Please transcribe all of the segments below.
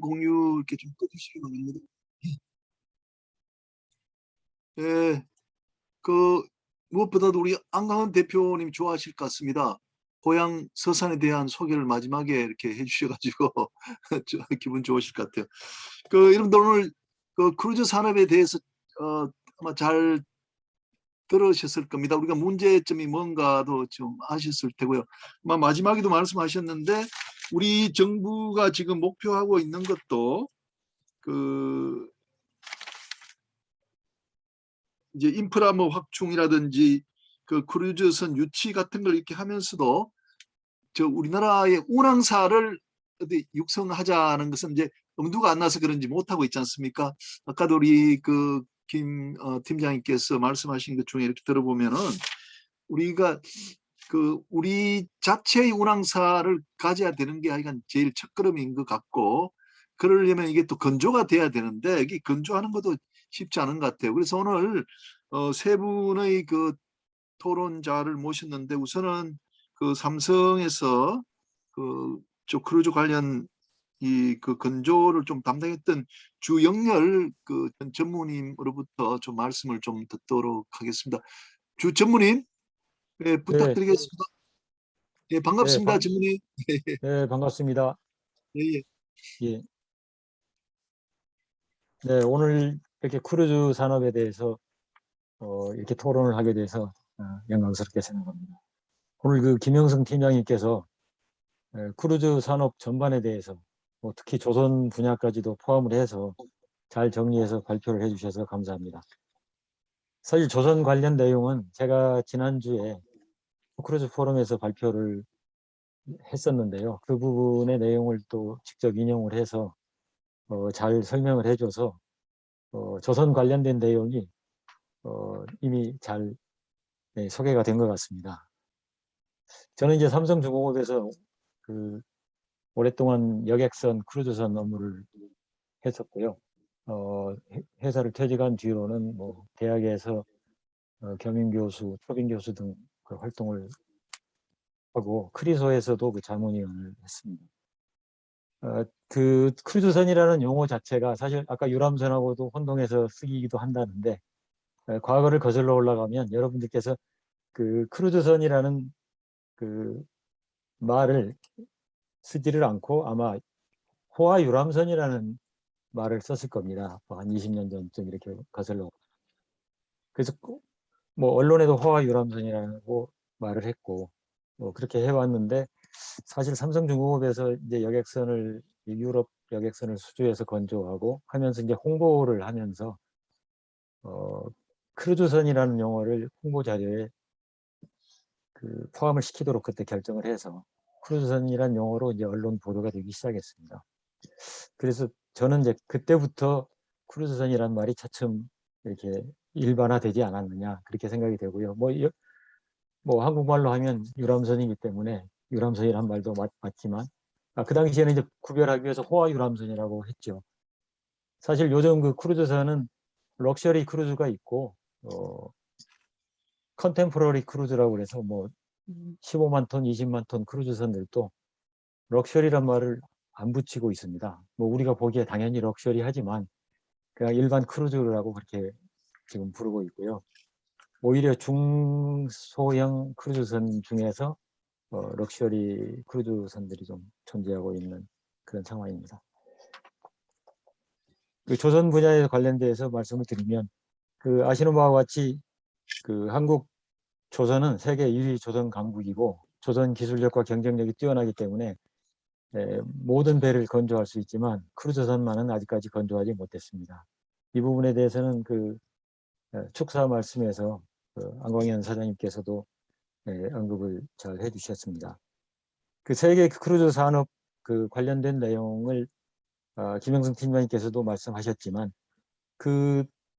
공유 이렇게 좀 꺼주시기 바랍니다. 예, 그 무엇보다도 우리 안강헌 대표님 좋아하실 것 같습니다. 고향 서산에 대한 소개를 마지막에 이렇게 해주셔가지고 기분 좋으실 것 같아요. 여러분들 오늘 크루즈 산업에 대해서 아마 잘 들으셨을 겁니다. 우리가 문제점이 뭔가도 좀 아셨을 테고요. 아마 마지막에도 말씀하셨는데 우리 정부가 지금 목표하고 있는 것도 이제 인프라 뭐 확충이라든지 크루즈선 유치 같은 걸 이렇게 하면서도 우리나라의 운항사를 어디 육성하자는 것은 이제 엄두가 안 나서 그런지 못하고 있지 않습니까? 아까도 우리 김 팀장님께서 말씀하신 것 중에 이렇게 들어보면은 우리가 우리 자체의 운항사를 가져야 되는 게 하여간 제일 첫걸음인 것 같고, 그러려면 이게 또 건조가 돼야 되는데 이게 건조하는 것도 쉽지 않은 것 같아요. 그래서 오늘 세 분의 토론자를 모셨는데, 우선은 삼성에서 크루즈 관련 건조를 좀 담당했던 주영렬 전 전무님으로부터 좀 말씀을 좀 듣도록 하겠습니다. 주 전무님, 네, 네, 부탁드리겠습니다. 예, 네, 반갑습니다, 전무님. 네, 반갑습니다. 예, 예. 예, 네, 오늘 이렇게 크루즈 산업에 대해서 이렇게 토론을 하게 돼서 영광스럽게 생각합니다. 오늘 김영승 팀장님께서 크루즈 산업 전반에 대해서 특히 조선 분야까지도 포함을 해서 잘 정리해서 발표를 해주셔서 감사합니다. 사실 조선 관련 내용은 제가 지난주에 크루즈 포럼에서 발표를 했었는데요. 그 부분의 내용을 또 직접 인용을 해서 잘 설명을 해줘서 조선 관련된 내용이 이미 잘 소개가 된 것 같습니다. 저는 이제 삼성중공업에서 오랫동안 여객선, 크루즈선 업무를 했었고요. 회사를 퇴직한 뒤로는 대학에서 겸임교수, 초빙교수 등 활동을 하고 크리소에서도 자문위원을 했습니다. 크루즈선이라는 용어 자체가 사실 아까 유람선하고도 혼동해서 쓰기도 한다는데, 과거를 거슬러 올라가면 여러분들께서 크루즈선이라는 말을 쓰지를 않고 아마 호화 유람선이라는 말을 썼을 겁니다. 한 20년 전쯤 이렇게 거슬러. 그래서 언론에도 호화 유람선이라고 말을 했고 그렇게 해왔는데, 사실 삼성중공업에서 이제 여객선을 유럽 여객선을 수주해서 건조하고 하면서 이제 홍보를 하면서 크루즈선이라는 용어를 홍보 자료에 포함을 시키도록 그때 결정을 해서 크루즈선이라는 용어로 이제 언론 보도가 되기 시작했습니다. 그래서 저는 이제 그때부터 크루즈선이라는 말이 차츰 이렇게 일반화되지 않았느냐 그렇게 생각이 되고요. 한국말로 하면 유람선이기 때문에 유람선이란 말도 맞지만 그 당시에는 이제 구별하기 위해서 호화 유람선이라고 했죠. 사실 요즘 크루즈선은 럭셔리 크루즈가 있고 컨템포러리 크루즈라고 그래서 15만 톤, 20만 톤 크루즈선들도 럭셔리란 말을 안 붙이고 있습니다. 우리가 보기에 당연히 럭셔리하지만 그냥 일반 크루즈라고 그렇게 지금 부르고 있고요. 오히려 중소형 크루즈선 중에서 럭셔리 크루즈선들이 좀 존재하고 있는 그런 상황입니다. 조선 분야에 관련돼서 말씀을 드리면 아시는 바와 같이 한국 조선은 세계 1위 조선 강국이고 조선 기술력과 경쟁력이 뛰어나기 때문에 모든 배를 건조할 수 있지만 크루즈선만은 아직까지 건조하지 못했습니다. 이 부분에 대해서는 축사 말씀에서 안광현 사장님께서도 언급을 잘 해주셨습니다. 세계 크루즈 산업 관련된 내용을 김영승 팀장님께서도 말씀하셨지만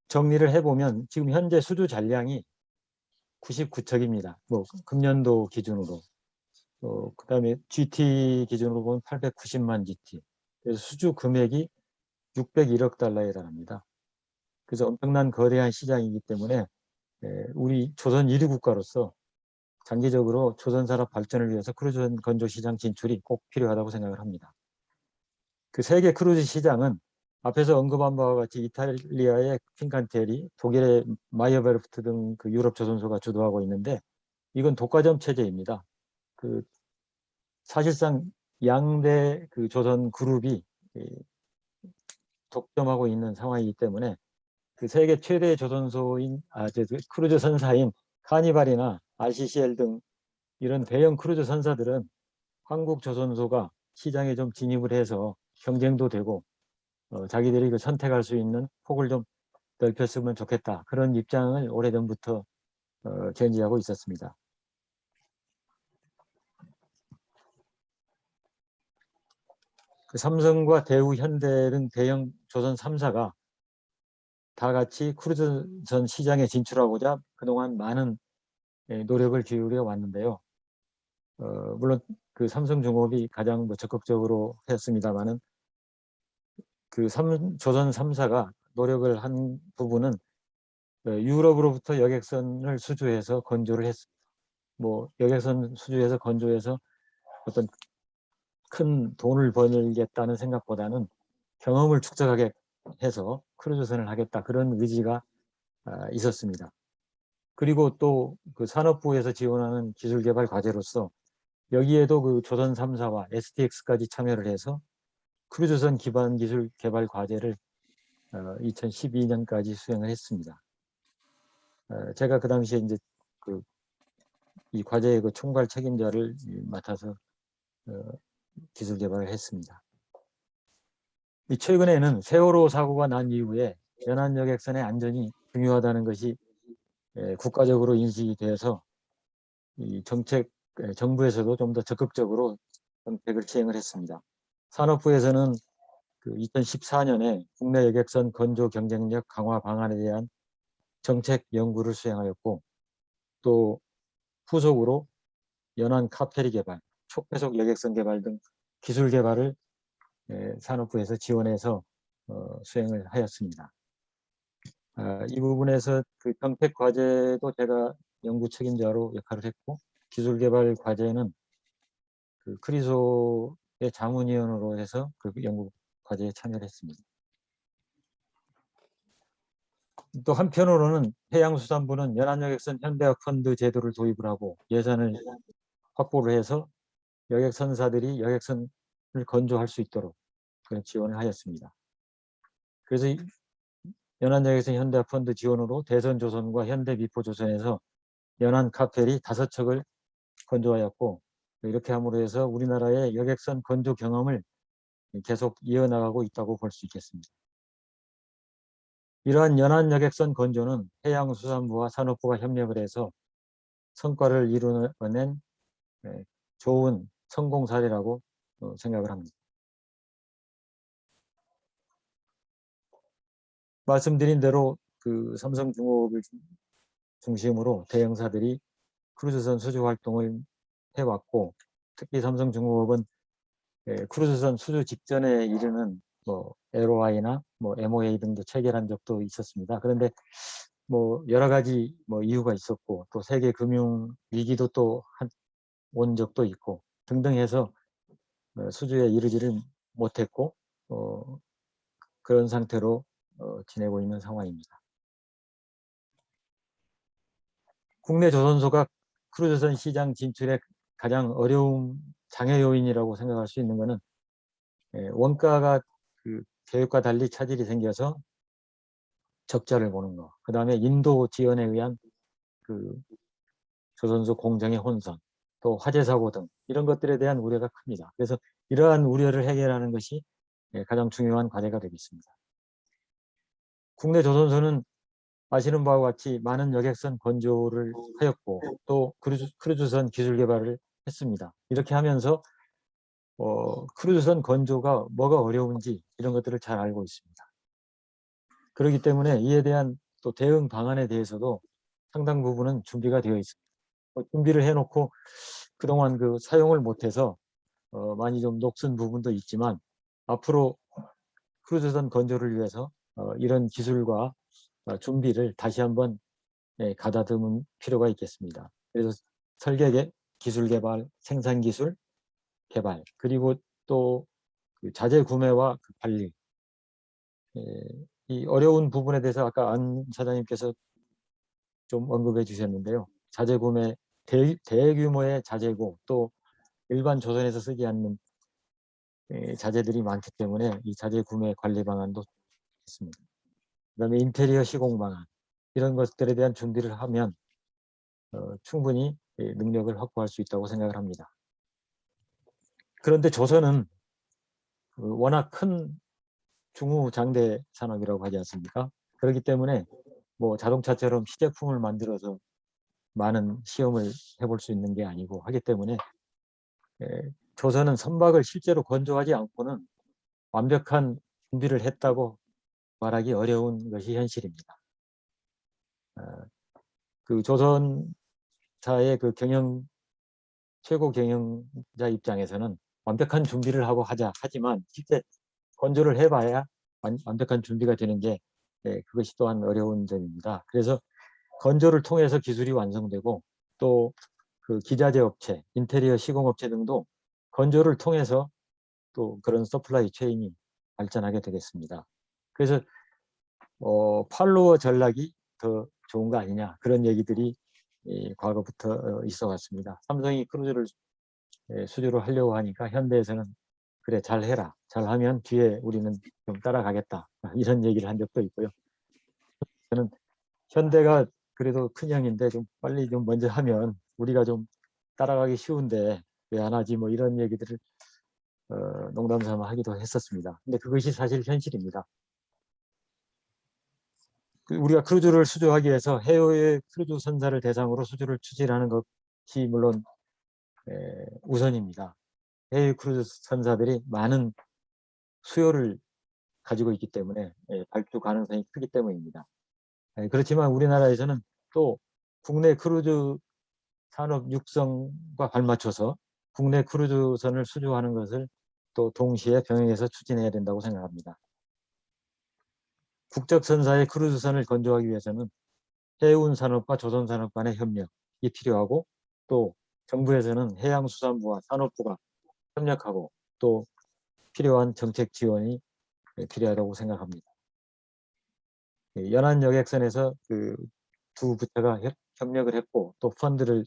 정리를 해보면 지금 현재 수주 잔량이 99척입니다. 금년도 기준으로. 그다음에 GT 기준으로 보면 890만 GT. 그래서 수주 금액이 601억 달러에 달합니다. 그래서 엄청난 거대한 시장이기 때문에 우리 조선 1위 국가로서 장기적으로 조선 산업 발전을 위해서 크루즈 건조 시장 진출이 꼭 필요하다고 생각을 합니다. 그 세계 크루즈 시장은 앞에서 언급한 바와 같이 이탈리아의 핀칸테리, 독일의 마이어베르프트 등 그 유럽 조선소가 주도하고 있는데 이건 독과점 체제입니다. 그 사실상 양대 그 조선 그룹이 독점하고 있는 상황이기 때문에 그 세계 최대 조선소인 크루즈 선사인 카니발이나 RCCL 등 이런 대형 크루즈 선사들은 한국 조선소가 시장에 좀 진입을 해서 경쟁도 되고 자기들이 그 선택할 수 있는 폭을 좀 넓혔으면 좋겠다. 그런 입장을 오래전부터 견지하고 있었습니다. 그 삼성과 대우, 현대 등 대형 조선 3사가 다 같이 크루즈선 시장에 진출하고자 그동안 많은 노력을 기울여 왔는데요. 물론 그 삼성중업이 가장 적극적으로 했습니다만은 그 조선 3사가 노력을 한 부분은 유럽으로부터 여객선을 수주해서 건조를 했습니다. 뭐 여객선 수주해서 건조해서 어떤 큰 돈을 벌겠다는 생각보다는 경험을 축적하게 해서 크루즈선을 하겠다 그런 의지가 있었습니다. 그리고 또 그 산업부에서 지원하는 기술개발 과제로서 여기에도 그 조선 3사와 STX까지 참여를 해서 크루즈선 기반 기술 개발 과제를 2012년까지 수행을 했습니다. 제가 그 당시에 이제 이 과제의 그 총괄 책임자를 맡아서 기술 개발을 했습니다. 최근에는 세월호 사고가 난 이후에 연안여객선의 안전이 중요하다는 것이 국가적으로 인식이 되어서 이 정부에서도 좀 더 적극적으로 정책을 시행을 했습니다. 산업부에서는 그 2014년에 국내 여객선 건조 경쟁력 강화 방안에 대한 정책 연구를 수행하였고 또 후속으로 연안 카페리 개발, 초폐속 여객선 개발 등 기술 개발을 산업부에서 지원해서 수행을 하였습니다. 이 부분에서 그 정책 과제도 제가 연구 책임자로 역할을 했고 기술 개발 과제는 그 크리소의 자문위원으로 해서 그 연구 과제에 참여를 했습니다. 또 한편으로는 해양수산부는 연안여객선 현대화 펀드 제도를 도입을 하고 예산을 확보를 해서 여객선사들이 여객선을 건조할 수 있도록 그런 지원을 하였습니다. 그래서 연안여객선 현대화 펀드 지원으로 대선조선과 현대미포조선에서 연안 카펠이 5척을 건조하였고 이렇게 함으로 해서 우리나라의 여객선 건조 경험을 계속 이어나가고 있다고 볼 수 있겠습니다. 이러한 연안 여객선 건조는 해양수산부와 산업부가 협력을 해서 성과를 이루어낸 좋은 성공 사례라고 생각을 합니다. 말씀드린 대로 그 삼성중업을 중심으로 대형사들이 크루즈선 수주 활동을 해왔고 특히 삼성중업은 크루즈선 수주 직전에 이르는 뭐 LOI나 뭐 MOA 등도 체결한 적도 있었습니다. 그런데 뭐 여러 가지 뭐 이유가 있었고 또 세계 금융 위기도 또 온 적도 있고 등등 해서 수주에 이르지를 못했고 그런 상태로 지내고 있는 상황입니다. 국내 조선소가 크루즈선 시장 진출에 가장 어려운 장애 요인이라고 생각할 수 있는 것은 원가가 그 계획과 달리 차질이 생겨서 적자를 보는 거. 그 다음에 인도 지원에 의한 그 조선소 공정의 혼선, 또 화재 사고 등 이런 것들에 대한 우려가 큽니다. 그래서 이러한 우려를 해결하는 것이 가장 중요한 과제가 되겠습니다. 국내 조선소는 아시는 바와 같이 많은 여객선 건조를 하였고 또 크루즈선 기술 개발을 했습니다. 이렇게 하면서 크루즈선 건조가 뭐가 어려운지 이런 것들을 잘 알고 있습니다. 그렇기 때문에 이에 대한 또 대응 방안에 대해서도 상당 부분은 준비가 되어 있습니다. 준비를 해놓고 그동안 그 사용을 못해서 많이 좀 녹슨 부분도 있지만 앞으로 크루즈선 건조를 위해서 이런 기술과 준비를 다시 한번 가다듬을 필요가 있겠습니다. 그래서 설계 기술 개발, 생산 기술 개발, 그리고 또 그 자재 구매와 그 관리, 이 어려운 부분에 대해서 아까 안 사장님께서 좀 언급해 주셨는데요. 자재 구매, 대규모의 자재고 또 일반 조선에서 쓰지 않는 자재들이 많기 때문에 이 자재 구매 관리 방안도 있습니다. 그다음에 인테리어 시공 방안, 이런 것들에 대한 준비를 하면 충분히 능력을 확보할 수 있다고 생각을 합니다. 그런데 조선은 워낙 큰 중후장대 산업이라고 하지 않습니까? 그렇기 때문에 뭐 자동차처럼 시제품을 만들어서 많은 시험을 해볼 수 있는 게 아니고 하기 때문에 조선은 선박을 실제로 건조하지 않고는 완벽한 준비를 했다고 말하기 어려운 것이 현실입니다. 그 조선사의 그 최고 경영자 입장에서는 완벽한 준비를 하고 하자 하지만 실제 건조를 해봐야 완벽한 준비가 되는 게 그것이 또한 어려운 점입니다. 그래서 건조를 통해서 기술이 완성되고 또 그 기자재 업체, 인테리어 시공업체 등도 건조를 통해서 또 그런 서플라이 체인이 발전하게 되겠습니다. 그래서 팔로워 전략이 더 좋은 거 아니냐, 그런 얘기들이 과거부터 있어 왔습니다. 삼성이 크루즈를 수주를 하려고 하니까 현대에서는 그래 잘해라, 잘하면 뒤에 우리는 좀 따라가겠다, 이런 얘기를 한 적도 있고요. 저는 현대가 그래도 큰 형인데 좀 빨리 좀 먼저 하면 우리가 좀 따라가기 쉬운데 왜 안 하지, 뭐 이런 얘기들을 농담 삼아 하기도 했었습니다. 근데 그것이 사실 현실입니다. 우리가 크루즈를 수주하기 위해서 해외 크루즈 선사를 대상으로 수주를 추진하는 것이 물론 우선입니다. 해외 크루즈 선사들이 많은 수요를 가지고 있기 때문에 발주 가능성이 크기 때문입니다. 그렇지만 우리나라에서는 또 국내 크루즈 산업 육성과 발맞춰서 국내 크루즈선을 수주하는 것을 또 동시에 병행해서 추진해야 된다고 생각합니다. 국적선사의 크루즈선을 건조하기 위해서는 해운산업과 조선산업 간의 협력이 필요하고 또 정부에서는 해양수산부와 산업부가 협력하고 또 필요한 정책 지원이 필요하다고 생각합니다. 연안여객선에서 그 두 부처가 협력을 했고 또 펀드를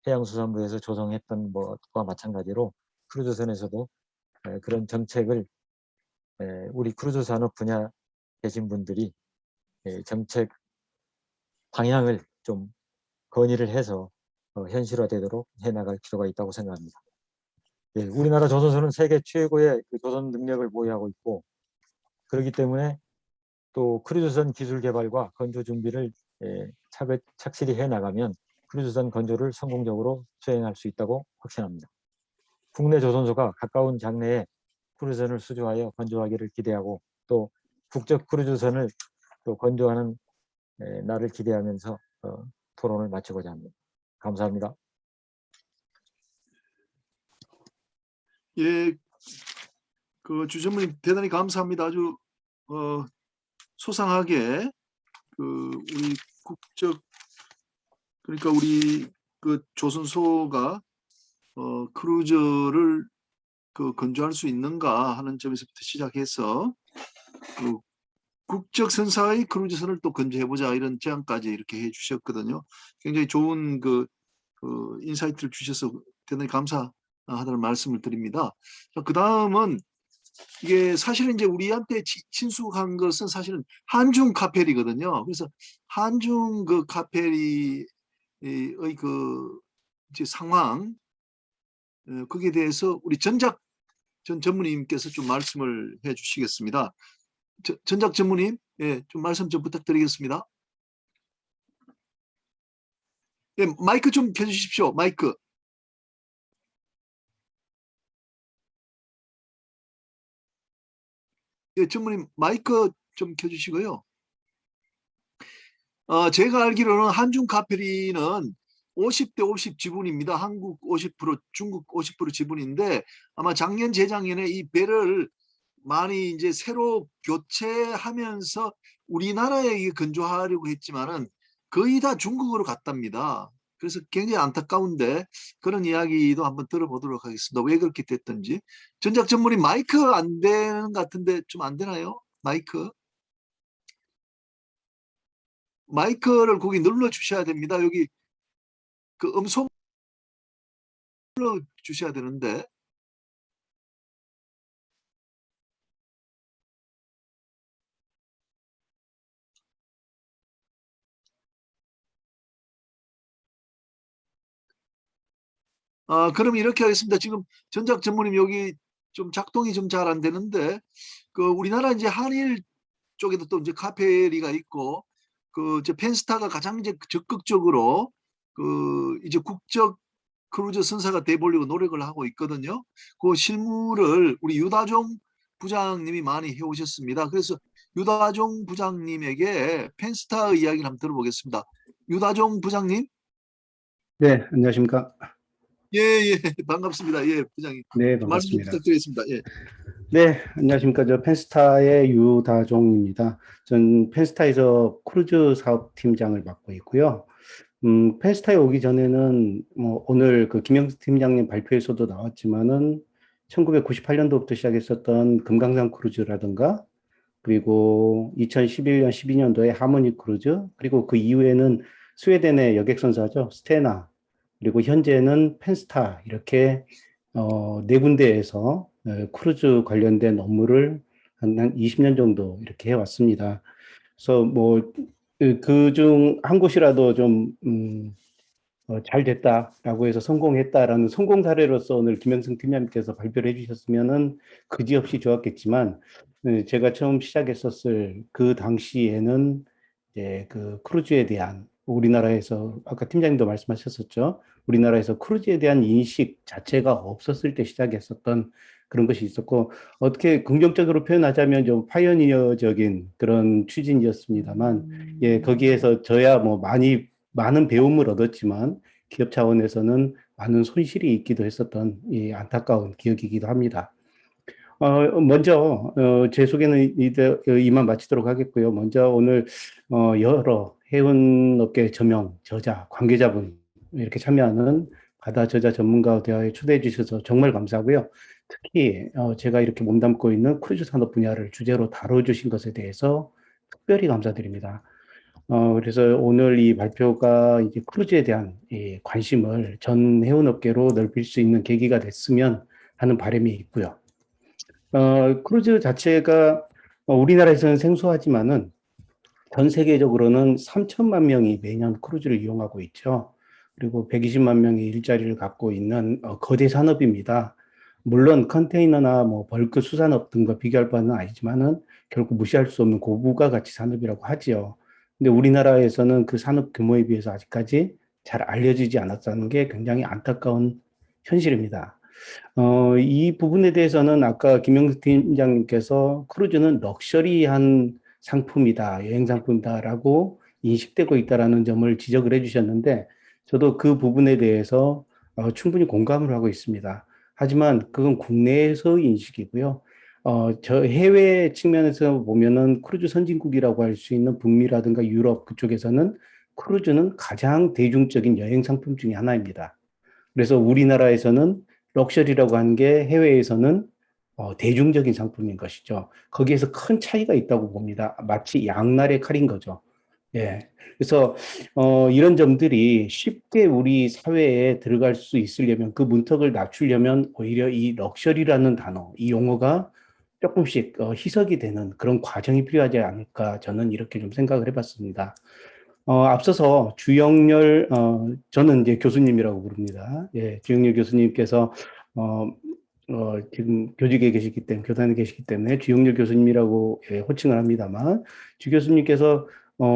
해양수산부에서 조성했던 것과 마찬가지로 크루즈선에서도 그런 정책을 우리 크루즈 산업 분야 계신 분들이 정책 방향을 좀 건의를 해서 현실화되도록 해나갈 필요가 있다고 생각합니다. 우리나라 조선소는 세계 최고의 그 조선 능력을 보유하고 있고 그렇기 때문에 또 크루즈선 기술 개발과 건조 준비를 착실히 해나가면 크루즈선 건조를 성공적으로 수행할 수 있다고 확신합니다. 국내 조선소가 가까운 장래에 크루즈선을 수주하여 건조하기를 기대하고 또 국적 크루즈선을 또 건조하는 날을 기대하면서 토론을 마치고자 합니다. 감사합니다. 예, 그 주전무님 대단히 감사합니다. 아주 소상하게 그 우리 국적, 그러니까 우리 그 조선소가 크루즈를 그 건조할 수 있는가 하는 점에서부터 시작해서 그 국적 선사의 크루즈선을 또 건조해보자 이런 제안까지 이렇게 해주셨거든요. 굉장히 좋은 그 인사이트를 주셔서 대단히 감사하다는 말씀을 드립니다. 그 다음은 이게 사실은 이제 우리한테 친숙한 것은 사실은 한중 카페리거든요. 그래서 한중 그 카페리의 그 이제 상황, 거기에 대해서 우리 전작 전 전무님께서 좀 말씀을 해주시겠습니다. 전작 전무님, 예, 좀 말씀 좀 부탁드리겠습니다. 예, 마이크 좀 켜주십시오. 마이크. 예, 전무님 마이크 좀 켜주시고요. 제가 알기로는 한중 카페리는 50대 50 지분입니다. 한국 50%, 중국 50% 지분인데 아마 작년 재작년에 이 배를 많이 이제 새로 교체하면서 우리나라에 건조하려고 했지만은 거의 다 중국으로 갔답니다. 그래서 굉장히 안타까운데 그런 이야기도 한번 들어보도록 하겠습니다. 왜 그렇게 됐던지. 전작 전문이 마이크 안 되는 것 같은데 좀 안 되나요? 마이크? 마이크를 거기 눌러 주셔야 됩니다. 여기 그 음성 눌러 주셔야 되는데. 그럼 이렇게 하겠습니다. 지금 전작 전문님 여기 좀 작동이 좀 잘 안 되는데 그 우리나라 이제 한일 쪽에도 또 이제 카페리가 있고 그 이제 펜스타가 가장 이제 적극적으로 그 이제 국적 크루즈 선사가 돼 보려고 노력을 하고 있거든요. 그 실무를 우리 유다종 부장님이 많이 해오셨습니다. 그래서 유다종 부장님에게 펜스타 이야기를 한번 들어보겠습니다. 유다종 부장님? 네, 안녕하십니까. 예, 예, 반갑습니다. 예, 부장님. 네, 말씀 좀 반갑습니다. 부탁드리겠습니다. 예. 네, 안녕하십니까. 저 펜스타의 유다종입니다. 전 펜스타에서 크루즈 사업 팀장을 맡고 있고요. 펜스타에 오기 전에는 뭐 오늘 그 김영수 팀장님 발표에서도 나왔지만은 1998년도부터 시작했었던 금강산 크루즈라든가 그리고 2011년, 12년도에 하모니 크루즈 그리고 그 이후에는 스웨덴의 여객선사죠. 스테나 그리고 현재는 펜스타 이렇게 네 군데에서 크루즈 관련된 업무를 한 20년 정도 이렇게 해왔습니다. 그래서 뭐 그중 한 곳이라도 좀 잘 됐다라고 해서 성공했다라는 성공 사례로서 오늘 김영승 팀장님께서 발표를 해주셨으면은 그지없이 좋았겠지만 제가 처음 시작했었을 그 당시에는 이제 그 크루즈에 대한 우리나라에서 아까 팀장님도 말씀하셨었죠. 우리나라에서 크루즈에 대한 인식 자체가 없었을 때 시작했었던 그런 것이 있었고 어떻게 긍정적으로 표현하자면 좀 파이어니어적인 그런 추진이었습니다만 예 거기에서 저야 뭐 많은 배움을 얻었지만 기업 차원에서는 많은 손실이 있기도 했었던 이 안타까운 기억이기도 합니다. 먼저 제 소개는 이만 마치도록 하겠고요. 먼저 오늘 여러 해운업계 저명, 저자, 관계자분 이렇게 참여하는 바다 저자 전문가 대화에 초대해 주셔서 정말 감사하고요. 특히 제가 이렇게 몸담고 있는 크루즈 산업 분야를 주제로 다뤄주신 것에 대해서 특별히 감사드립니다. 그래서 오늘 이 발표가 이제 크루즈에 대한 이 관심을 전 해운업계로 넓힐 수 있는 계기가 됐으면 하는 바람이 있고요. 크루즈 자체가 우리나라에서는 생소하지만은 전 세계적으로는 3천만 명이 매년 크루즈를 이용하고 있죠. 그리고 120만 명의 일자리를 갖고 있는 거대 산업입니다. 물론 컨테이너나 뭐 벌크 수산업 등과 비교할 바는 아니지만은 결국 무시할 수 없는 고부가 가치 산업이라고 하지요. 근데 우리나라에서는 그 산업 규모에 비해서 아직까지 잘 알려지지 않았다는 게 굉장히 안타까운 현실입니다. 이 부분에 대해서는 아까 김영수 팀장님께서 크루즈는 럭셔리한 상품이다, 여행 상품이다라고 인식되고 있다라는 점을 지적을 해주셨는데 저도 그 부분에 대해서 충분히 공감을 하고 있습니다. 하지만 그건 국내에서 인식이고요. 저 해외 측면에서 보면은 크루즈 선진국이라고 할 수 있는 북미라든가 유럽 그쪽에서는 크루즈는 가장 대중적인 여행 상품 중에 하나입니다. 그래서 우리나라에서는 럭셔리라고 하는 게 해외에서는 대중적인 상품인 것이죠. 거기에서 큰 차이가 있다고 봅니다. 마치 양날의 칼인 거죠. 예. 그래서 이런 점들이 쉽게 우리 사회에 들어갈 수 있으려면 그 문턱을 낮추려면 오히려 이 럭셔리라는 단어, 이 용어가 조금씩 희석이 되는 그런 과정이 필요하지 않을까 저는 이렇게 좀 생각을 해봤습니다. 앞서서 주영렬, 저는 이제 교수님이라고 부릅니다. 예, 주영렬 교수님께서, 지금 교직에 계시기 때문에, 교단에 계시기 때문에 주영렬 교수님이라고 예, 호칭을 합니다만, 주 교수님께서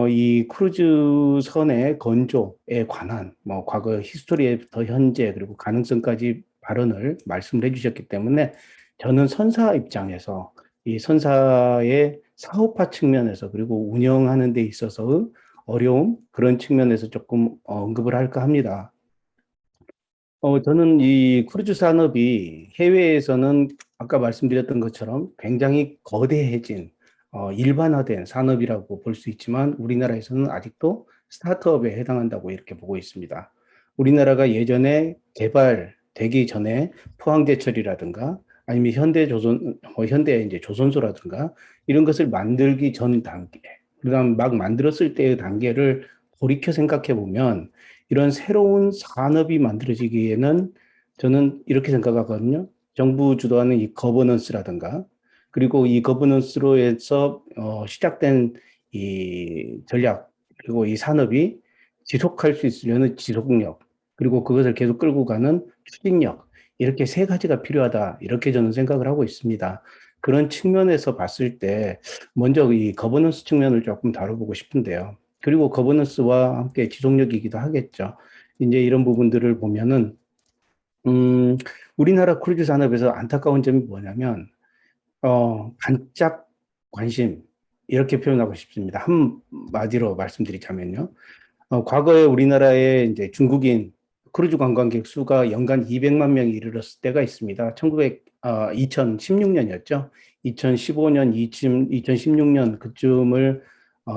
이 크루즈 선의 건조에 관한, 뭐, 과거 히스토리에부터 현재, 그리고 가능성까지 발언을 말씀을 해주셨기 때문에, 저는 선사 입장에서, 이 선사의 사업화 측면에서, 그리고 운영하는 데 있어서 어려움 그런 측면에서 조금 언급을 할까 합니다. 저는 이 크루즈 산업이 해외에서는 아까 말씀드렸던 것처럼 굉장히 거대해진 일반화된 산업이라고 볼 수 있지만 우리나라에서는 아직도 스타트업에 해당한다고 이렇게 보고 있습니다. 우리나라가 예전에 개발되기 전에 포항제철이라든가 아니면 현대 이제 조선소라든가 이런 것을 만들기 전 단계, 그다음 막 만들었을 때의 단계를 돌이켜 생각해 보면 이런 새로운 산업이 만들어지기에는 저는 이렇게 생각하거든요. 정부 주도하는 이 거버넌스라든가 그리고 이 거버넌스로 해서 시작된 이 전략 그리고 이 산업이 지속할 수 있으려는 지속력 그리고 그것을 계속 끌고 가는 추진력 이렇게 세 가지가 필요하다 이렇게 저는 생각을 하고 있습니다. 그런 측면에서 봤을 때 먼저 이 거버넌스 측면을 조금 다뤄보고 싶은데요. 그리고 거버넌스와 함께 지속력이기도 하겠죠. 이제 이런 부분들을 보면은 우리나라 크루즈 산업에서 안타까운 점이 뭐냐면 반짝 관심 이렇게 표현하고 싶습니다. 한마디로 말씀드리자면요. 과거에 우리나라에 이제 중국인 크루즈 관광객 수가 연간 200만 명이 이르렀을 때가 있습니다. 2016년이었죠. 2015년, 2016년 그쯤을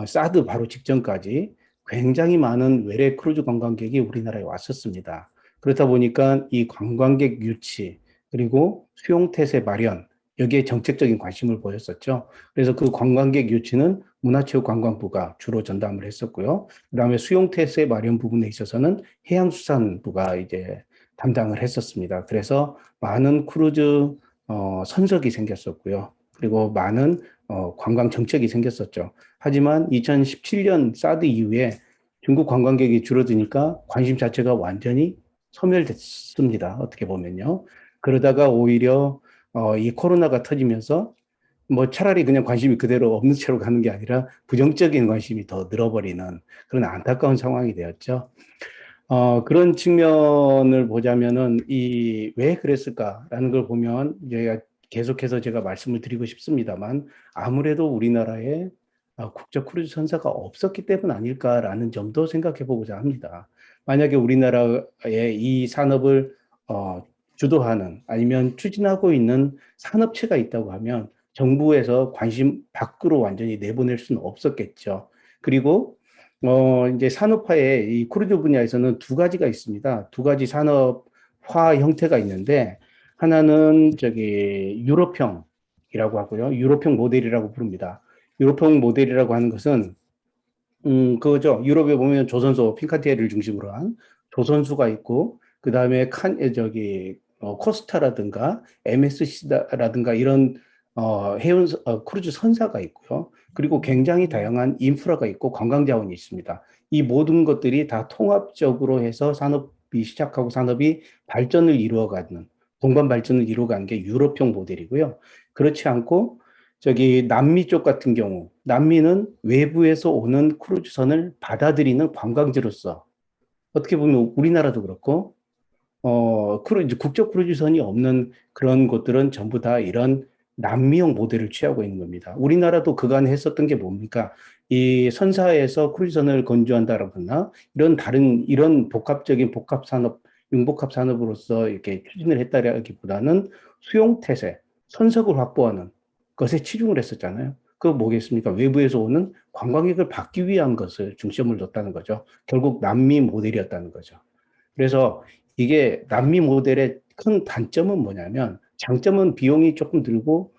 사드 바로 직전까지 굉장히 많은 외래 크루즈 관광객이 우리나라에 왔었습니다. 그렇다 보니까 이 관광객 유치 그리고 수용태세 마련 여기에 정책적인 관심을 보였었죠. 그래서 그 관광객 유치는 문화체육관광부가 주로 전담을 했었고요. 그다음에 수용태세 마련 부분에 있어서는 해양수산부가 이제 담당을 했었습니다. 그래서 많은 크루즈 선석이 생겼었고요. 그리고 많은 관광 정책이 생겼었죠. 하지만 2017년 사드 이후에 중국 관광객이 줄어드니까 관심 자체가 완전히 소멸됐습니다. 어떻게 보면요. 그러다가 오히려 이 코로나가 터지면서 뭐 차라리 그냥 관심이 그대로 없는 채로 가는 게 아니라 부정적인 관심이 더 늘어버리는 그런 안타까운 상황이 되었죠. 그런 측면을 보자면은 왜 그랬을까라는 걸 보면 저희가 계속해서 제가 말씀을 드리고 싶습니다만 아무래도 우리나라에 국적 크루즈 선사가 없었기 때문 아닐까라는 점도 생각해 보고자 합니다. 만약에 우리나라에 이 산업을 주도하는 아니면 추진하고 있는 산업체가 있다고 하면 정부에서 관심 밖으로 완전히 내보낼 수는 없었겠죠. 그리고 이제 산업화의 이 크루즈 분야에서는 두 가지가 있습니다. 두 가지 산업화 형태가 있는데 하나는 유럽형이라고 하고요. 유럽형 모델이라고 부릅니다. 유럽형 모델이라고 하는 것은 그거죠. 유럽에 보면 조선소 핀칸티에를 중심으로 한 조선수가 있고 그 다음에 코스타라든가 MSC라든가 이런 크루즈 선사가 있고요. 그리고 굉장히 다양한 인프라가 있고 관광 자원이 있습니다. 이 모든 것들이 다 통합적으로 해서 산업이 시작하고 산업이 발전을 이루어가는 동반 발전을 이루어가는 게 유럽형 모델이고요. 그렇지 않고 남미 쪽 같은 경우 남미는 외부에서 오는 크루즈선을 받아들이는 관광지로서 어떻게 보면 우리나라도 그렇고 국적 크루즈선이 없는 그런 곳들은 전부 다 이런 남미형 모델을 취하고 있는 겁니다. 우리나라도 그간 했었던 게 뭡니까? 이 선사에서 크루즈선을 건조한다라거나 이런 복합적인 복합산업, 융복합산업으로서 이렇게 추진을 했다라기보다는 수용태세, 선석을 확보하는 것에 치중을 했었잖아요. 그거 뭐겠습니까? 외부에서 오는 관광객을 받기 위한 것을 중점을 뒀다는 거죠. 결국 남미 모델이었다는 거죠. 그래서 이게 남미 모델의 큰 단점은 뭐냐면 장점은 비용이 조금 들고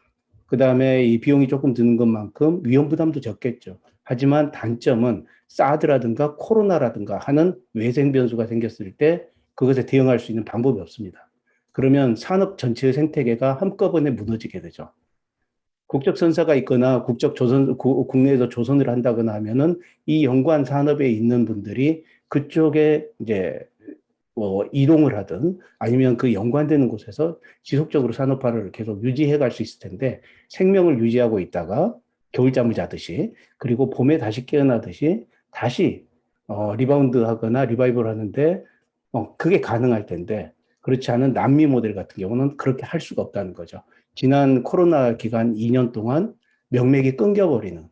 그다음에 이 비용이 조금 드는 것만큼 위험 부담도 적겠죠. 하지만 단점은 사드라든가 코로나라든가 하는 외생 변수가 생겼을 때 그것에 대응할 수 있는 방법이 없습니다. 그러면 산업 전체의 생태계가 한꺼번에 무너지게 되죠. 국적 선사가 있거나 국내에서 조선을 한다거나 하면은 이 연관 산업에 있는 분들이 그쪽에 이제 이동을 하든 아니면 그 연관되는 곳에서 지속적으로 산업화를 계속 유지해 갈 수 있을 텐데 생명을 유지하고 있다가 겨울잠을 자듯이 그리고 봄에 다시 깨어나듯이 다시 리바운드 하거나 리바이벌 하는데 그게 가능할 텐데 그렇지 않은 남미 모델 같은 경우는 그렇게 할 수가 없다는 거죠. 지난 코로나 기간 2년 동안 명맥이 끊겨버리는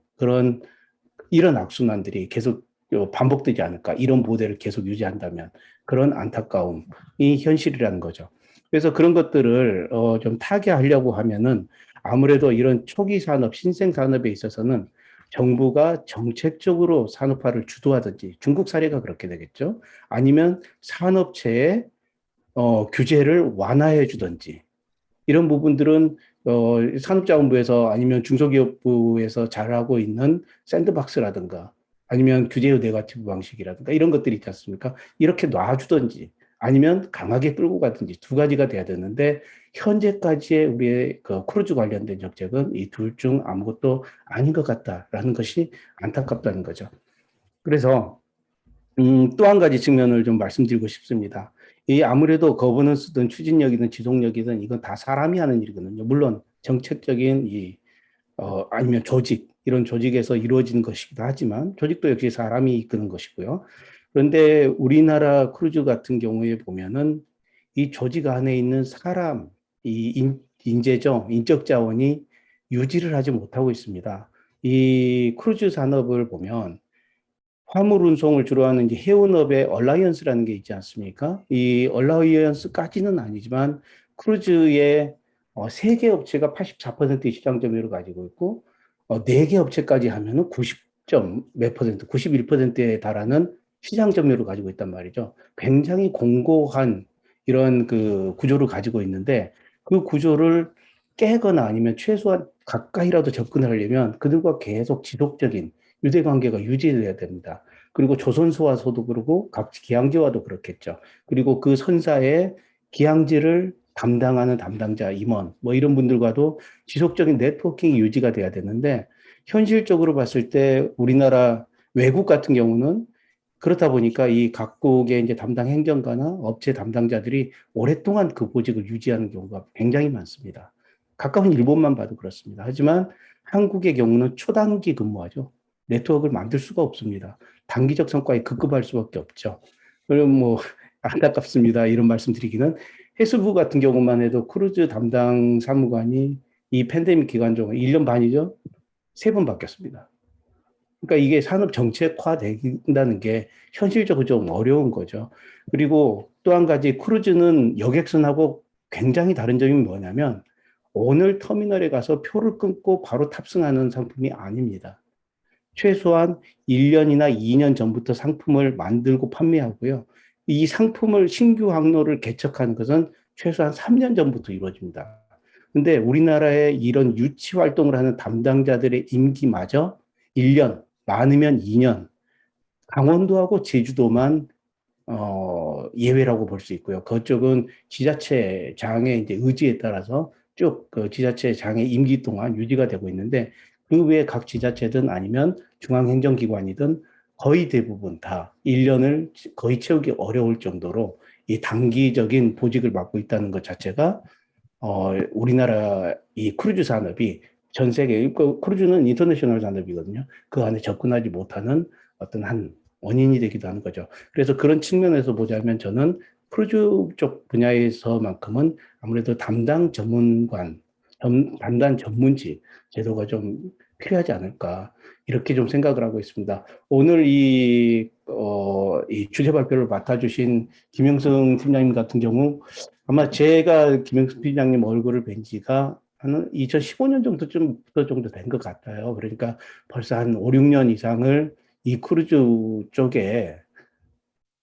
이런 악순환들이 계속 반복되지 않을까 이런 모델을 계속 유지한다면 그런 안타까움이 현실이라는 거죠. 그래서 그런 것들을 좀 타개하려고 하면은 아무래도 이런 초기 산업, 신생 산업에 있어서는 정부가 정책적으로 산업화를 주도하든지 중국 사례가 그렇게 되겠죠. 아니면 산업체의 규제를 완화해 주든지 이런 부분들은 산업자원부에서 아니면 중소기업부에서 잘하고 있는 샌드박스라든가 아니면 규제의 네거티브 방식이라든가 이런 것들이 있지 않습니까? 이렇게 놔주든지 아니면 강하게 끌고 가든지 두 가지가 돼야 되는데 현재까지의 우리의 그 크루즈 관련된 정책은 이 둘 중 아무것도 아닌 것 같다라는 것이 안타깝다는 거죠. 그래서 또 한 가지 측면을 좀 말씀드리고 싶습니다. 이 아무래도 거버넌스든 추진력이든 지속력이든 이건 다 사람이 하는 일이거든요. 물론 정책적인 아니면 조직 이런 조직에서 이루어지는 것이기도 하지만 조직도 역시 사람이 이끄는 것이고요. 그런데 우리나라 크루즈 같은 경우에 보면은 이 조직 안에 있는 사람, 인재죠, 인적 자원이 유지를 하지 못하고 있습니다. 이 크루즈 산업을 보면 화물 운송을 주로 하는 이제 해운업의 얼라이언스라는 게 있지 않습니까? 이 얼라이언스까지는 아니지만 크루즈의 세 개 업체가 84%의 시장 점유율을 가지고 있고 네 개 업체까지 하면은 90점 몇 퍼센트, 91%에 달하는 시장 점유율을 가지고 있단 말이죠. 굉장히 공고한 이런 그 구조를 가지고 있는데 그 구조를 깨거나 아니면 최소한 가까이라도 접근을 하려면 그들과 계속 지속적인 유대 관계가 유지돼야 됩니다. 그리고 조선소와서도 그러고 각 기항지와도 그렇겠죠. 그리고 그 선사의 기항지를 담당하는 담당자, 임원, 뭐 이런 분들과도 지속적인 네트워킹이 유지가 돼야 되는데 현실적으로 봤을 때 우리나라 외국 같은 경우는 그렇다 보니까 이 각국의 이제 담당 행정가나 업체 담당자들이 오랫동안 그 보직을 유지하는 경우가 굉장히 많습니다. 가까운 일본만 봐도 그렇습니다. 하지만 한국의 경우는 초단기 근무하죠. 네트워크를 만들 수가 없습니다. 단기적 성과에 급급할 수밖에 없죠. 그럼 뭐 안타깝습니다. 이런 말씀 드리기는 해수부 같은 경우만 해도 크루즈 담당 사무관이 이 팬데믹 기간 동안 1년 반이죠. 3번 바뀌었습니다. 그러니까 이게 산업 정책화 된다는 게 현실적으로 좀 어려운 거죠. 그리고 또 한 가지 크루즈는 여객선하고 굉장히 다른 점이 뭐냐면 오늘 터미널에 가서 표를 끊고 바로 탑승하는 상품이 아닙니다. 최소한 1년이나 2년 전부터 상품을 만들고 판매하고요. 이 상품을 신규 항로를 개척하는 것은 최소한 3년 전부터 이루어집니다. 근데 우리나라의 이런 유치 활동을 하는 담당자들의 임기마저 1년, 많으면 2년, 강원도하고 제주도만 예외라고 볼 수 있고요. 그쪽은 지자체장의 이제 의지에 따라서 쭉 그 지자체장의 임기 동안 유지가 되고 있는데 그 외에 각 지자체든 아니면 중앙행정기관이든 거의 대부분 다 1년을 거의 채우기 어려울 정도로 이 단기적인 보직을 맡고 있다는 것 자체가 우리나라 이 크루즈 산업이 전 세계, 크루즈는 인터내셔널 산업이거든요. 그 안에 접근하지 못하는 어떤 한 원인이 되기도 하는 거죠. 그래서 그런 측면에서 보자면 저는 크루즈 쪽 분야에서만큼은 아무래도 담당 전문관, 담당 전문직 제도가 좀 필요하지 않을까. 이렇게 좀 생각을 하고 있습니다. 오늘 이 주제 발표를 맡아주신 김영승 팀장님 같은 경우 아마 제가 김영승 팀장님 얼굴을 뵌 지가 한 2015년 정도쯤부터 정도 된 것 같아요. 그러니까 벌써 한 5, 6년 이상을 이 크루즈 쪽에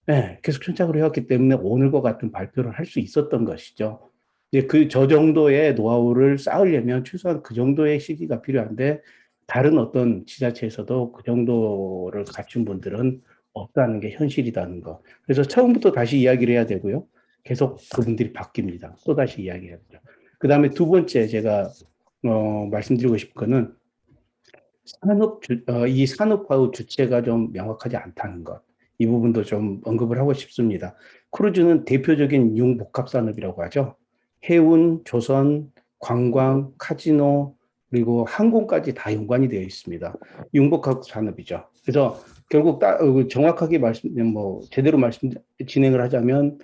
네, 계속 천착을 해왔기 때문에 오늘과 같은 발표를 할 수 있었던 것이죠. 이제 저 정도의 노하우를 쌓으려면 최소한 그 정도의 시기가 필요한데 다른 어떤 지자체에서도 그 정도를 갖춘 분들은 없다는 게 현실이라는 거. 그래서 처음부터 다시 이야기를 해야 되고요. 계속 그분들이 바뀝니다. 또 다시 이야기해야 되죠. 그 다음에 두 번째 제가 말씀드리고 싶은 거는 이 산업화의 주체가 좀 명확하지 않다는 것. 이 부분도 좀 언급을 하고 싶습니다. 크루즈는 대표적인 융복합 산업이라고 하죠. 해운, 조선, 관광, 카지노, 그리고 항공까지 다 연관이 되어 있습니다. 융복합 산업이죠. 그래서 결국 정확하게 제대로 진행을 하자면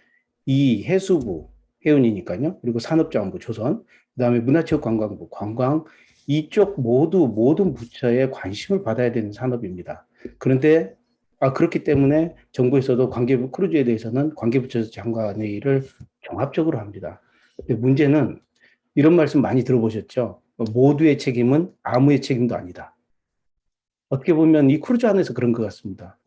이 해수부, 해운이니까요. 그리고 산업자원부, 조선, 그다음에 문화체육관광부, 관광, 이쪽 모든 부처의 관심을 받아야 되는 산업입니다. 그런데 그렇기 때문에 정부에서도 관계부 크루즈에 대해서는 관계부처 장관의 일을 종합적으로 합니다. 근데 문제는 이런 말씀 많이 들어보셨죠? 모두의 책임은 아무의 책임도 아니다. 어떻게 보면 이 크루즈 안에서 그런 것 같습니다.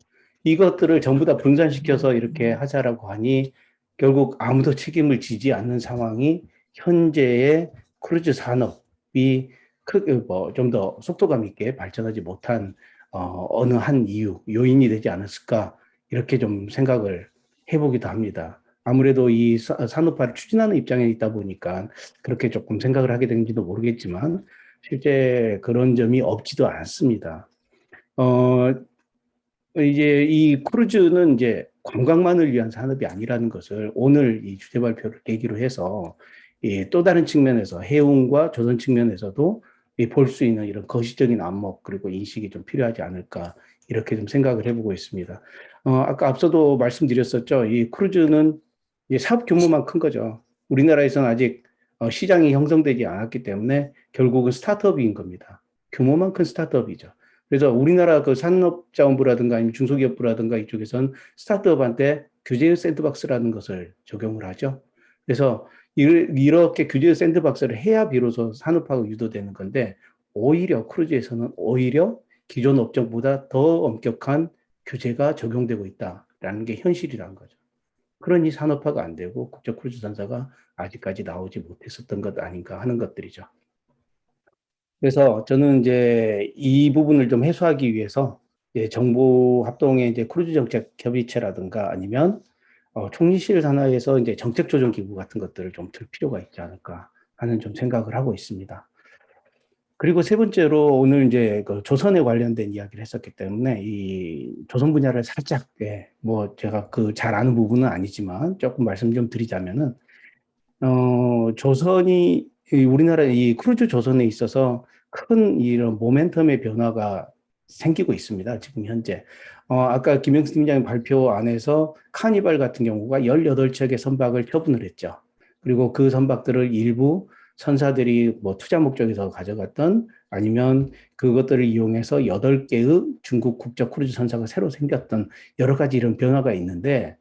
이것들을 전부 다 분산시켜서 이렇게 하자라고 하니 결국 아무도 책임을 지지 않는 상황이 현재의 크루즈 산업이 좀 더 속도감 있게 발전하지 못한 어느 한 요인이 되지 않았을까 이렇게 좀 생각을 해보기도 합니다. 아무래도 이 산업화를 추진하는 입장에 있다 보니까 그렇게 조금 생각을 하게 되는지도 모르겠지만 실제 그런 점이 없지도 않습니다. 이제 이 크루즈는 이제 관광만을 위한 산업이 아니라는 것을 오늘 이 주제 발표를 계기로 해서 또 다른 측면에서 해운과 조선 측면에서도 볼 수 있는 이런 거시적인 안목 그리고 인식이 좀 필요하지 않을까 이렇게 좀 생각을 해보고 있습니다. 아까 앞서도 말씀드렸었죠. 이 크루즈는 이제 사업 규모만 큰 거죠. 우리나라에서는 아직 시장이 형성되지 않았기 때문에 결국은 스타트업인 겁니다. 규모만 큰 스타트업이죠. 그래서 우리나라 그 산업자원부라든가 아니면 중소기업부라든가 이쪽에서는 스타트업한테 규제의 샌드박스라는 것을 적용을 하죠. 그래서 이렇게 규제의 샌드박스를 해야 비로소 산업화가 유도되는 건데 오히려 크루즈에서는 오히려 기존 업종보다 더 엄격한 규제가 적용되고 있다라는 게 현실이라는 거죠. 그러니 산업화가 안 되고 국적 크루즈 선사가 아직까지 나오지 못했었던 것 아닌가 하는 것들이죠. 그래서 저는 이제 이 부분을 좀 해소하기 위해서 이제 정부 합동의 이제 크루즈 정책 협의체라든가 아니면 총리실 산하에서 이제 정책 조정 기구 같은 것들을 좀 들 필요가 있지 않을까 하는 좀 생각을 하고 있습니다. 그리고 세 번째로 오늘 이제 그 조선에 관련된 이야기를 했었기 때문에 이 조선 분야를 살짝 뭐 제가 그 잘 아는 부분은 아니지만 조금 말씀 좀 드리자면은 조선이 우리나라 이 크루즈 조선에 있어서 큰 이런 모멘텀의 변화가 생기고 있습니다. 지금 현재. 아까 김영수 팀장의 발표 안에서 카니발 같은 경우가 18척의 선박을 처분을 했죠. 그리고 그 선박들을 일부 선사들이 뭐 투자 목적에서 가져갔던 아니면 그것들을 이용해서 8개의 중국 국적 크루즈 선사가 새로 생겼던 여러 가지 이런 변화가 있는데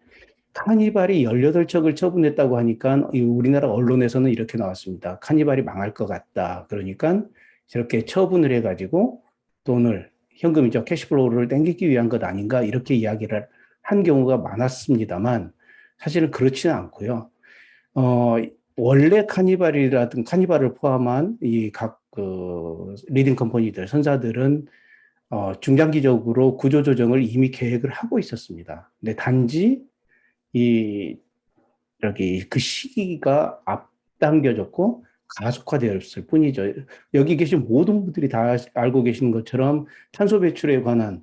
카니발이 18척을 처분했다고 하니까 우리나라 언론에서는 이렇게 나왔습니다. 카니발이 망할 것 같다. 그러니까 저렇게 처분을 해가지고 돈을 현금이죠. 캐시플로우를 땡기기 위한 것 아닌가 이렇게 이야기를 한 경우가 많았습니다만 사실은 그렇지는 않고요. 원래 카니발을 포함한 이 각 그 리딩 컴퍼니들, 선사들은 중장기적으로 구조조정을 이미 계획을 하고 있었습니다. 근데 단지 그 시기가 앞당겨졌고 가속화되었을 뿐이죠. 여기 계신 모든 분들이 다 알고 계시는 것처럼 탄소 배출에 관한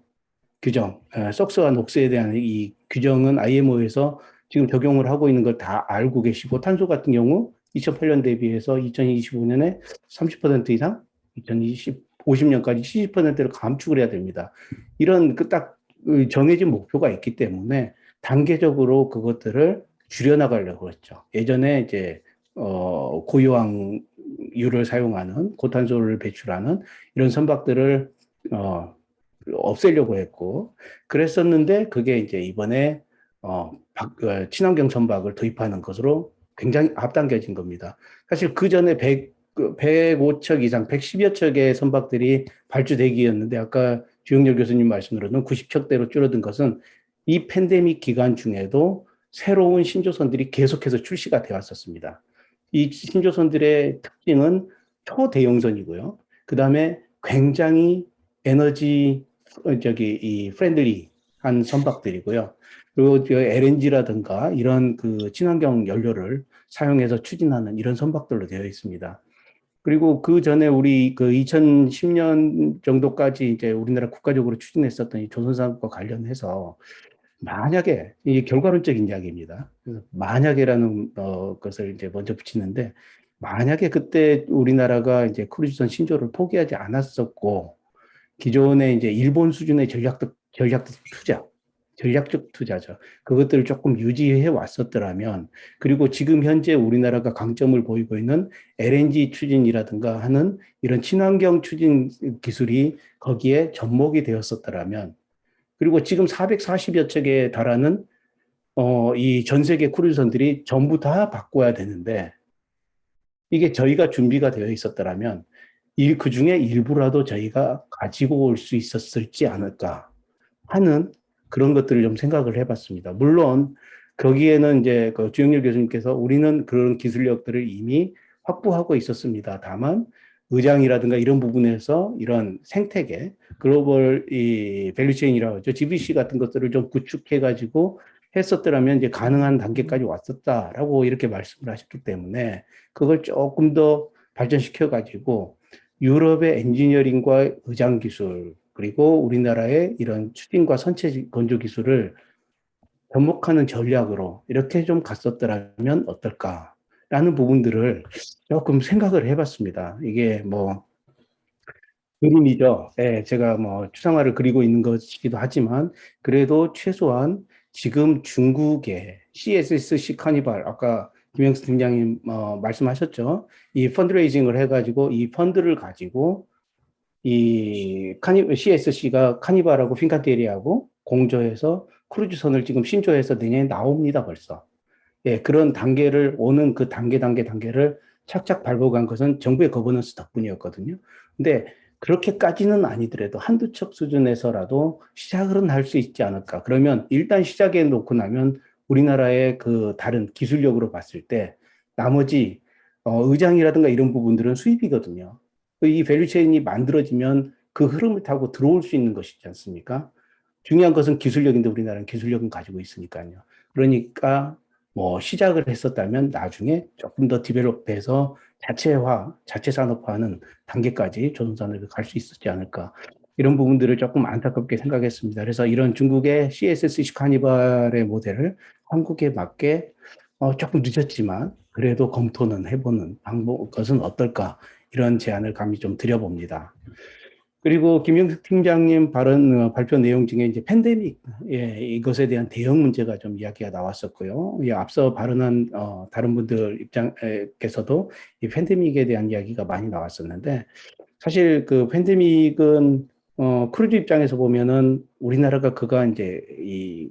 규정, 썩스와 녹스에 대한 이 규정은 IMO에서 지금 적용을 하고 있는 걸 다 알고 계시고 탄소 같은 경우 2008년 대비해서 2025년에 30% 이상, 50년까지 70%를 감축을 해야 됩니다. 이런 딱 정해진 목표가 있기 때문에 단계적으로 그것들을 줄여나가려고 했죠. 예전에 이제 고유황유를 사용하는 고탄소를 배출하는 이런 선박들을 없애려고 했고 그랬었는데 그게 이제 이번에 친환경 선박을 도입하는 것으로 굉장히 앞당겨진 겁니다. 사실 그 전에 105척 이상, 110여 척의 선박들이 발주대기였는데 아까 주영렬 교수님 말씀으로는 90척대로 줄어든 것은 이 팬데믹 기간 중에도 새로운 신조선들이 계속해서 출시가 되어 왔었습니다. 이 신조선들의 특징은 초대형선이고요. 그 다음에 굉장히 에너지 이 프렌들리한 선박들이고요. 그리고 LNG라든가 이런 그 친환경 연료를 사용해서 추진하는 이런 선박들로 되어 있습니다. 그리고 그 전에 우리 그 2010년 정도까지 이제 우리나라 국가적으로 추진했었던 이 조선산업과 관련해서 만약에 이게 결과론적인 이야기입니다. 그래서 만약에라는 것을 이제 먼저 붙이는데 만약에 그때 우리나라가 이제 크루즈선 신조를 포기하지 않았었고 기존의 이제 일본 수준의 전략적 투자죠. 그것들을 조금 유지해 왔었더라면, 그리고 지금 현재 우리나라가 강점을 보이고 있는 LNG 추진이라든가 하는 이런 친환경 추진 기술이 거기에 접목이 되었었더라면, 그리고 지금 440여 척에 달하는 이 전 세계 크루즈선들이 전부 다 바꿔야 되는데, 이게 저희가 준비가 되어 있었더라면 그 중에 일부라도 저희가 가지고 올 수 있었을지 않을까 하는 그런 것들을 좀 생각을 해봤습니다. 물론 거기에는 이제 그 주영렬 교수님께서 우리는 그런 기술력들을 이미 확보하고 있었습니다. 다만 의장이라든가 이런 부분에서 이런 생태계, 글로벌 이 밸류체인이라고 하죠. GBC 같은 것들을 좀 구축해가지고 했었더라면 이제 가능한 단계까지 왔었다라고 이렇게 말씀을 하셨기 때문에 그걸 조금 더 발전시켜가지고 유럽의 엔지니어링과 의장 기술, 그리고 우리나라의 이런 추진과 선체 건조 기술을 접목하는 전략으로 이렇게 좀 갔었더라면 어떨까라는 부분들을 조금 생각을 해봤습니다. 이게 뭐 그림이죠. 예, 제가 뭐 추상화를 그리고 있는 것이기도 하지만 그래도 최소한 지금 중국의 CSSC 카니발 아까 김영수 팀장님 말씀하셨죠. 이 펀드레이징을 해가지고 이 펀드를 가지고 이 CSC가 카니발하고 핀칸테리하고 공조해서 크루즈선을 지금 신조해서 내년에 나옵니다 벌써. 예, 그런 단계를 오는 그 단계를 착착 밟아간 것은 정부의 거버넌스 덕분이었거든요. 근데 그렇게까지는 아니더라도 한두 척 수준에서라도 시작은 할 수 있지 않을까. 그러면 일단 시작해 놓고 나면 우리나라의 그 다른 기술력으로 봤을 때 나머지 의장이라든가 이런 부분들은 수입이거든요. 이 밸류체인이 만들어지면 그 흐름을 타고 들어올 수 있는 것이지 않습니까? 중요한 것은 기술력인데 우리나라는 기술력은 가지고 있으니까요. 그러니까 뭐 시작을 했었다면 나중에 조금 더 디벨롭해서 자체 산업화하는 단계까지 조선산업이 갈 수 있었지 않을까. 이런 부분들을 조금 안타깝게 생각했습니다. 그래서 이런 중국의 CSSC 카니발의 모델을 한국에 맞게 조금 늦었지만 그래도 검토는 해보는 것은 어떨까 이런 제안을 감히 좀 드려봅니다. 그리고 김영숙 팀장님 발표 내용 중에 이제 팬데믹, 예, 이것에 대한 대응 문제가 좀 이야기가 나왔었고요. 예, 앞서 발언한 다른 분들 입장께서도 이 팬데믹에 대한 이야기가 많이 나왔었는데 사실 그 팬데믹은 크루즈 입장에서 보면은 우리나라가 그가 이제 이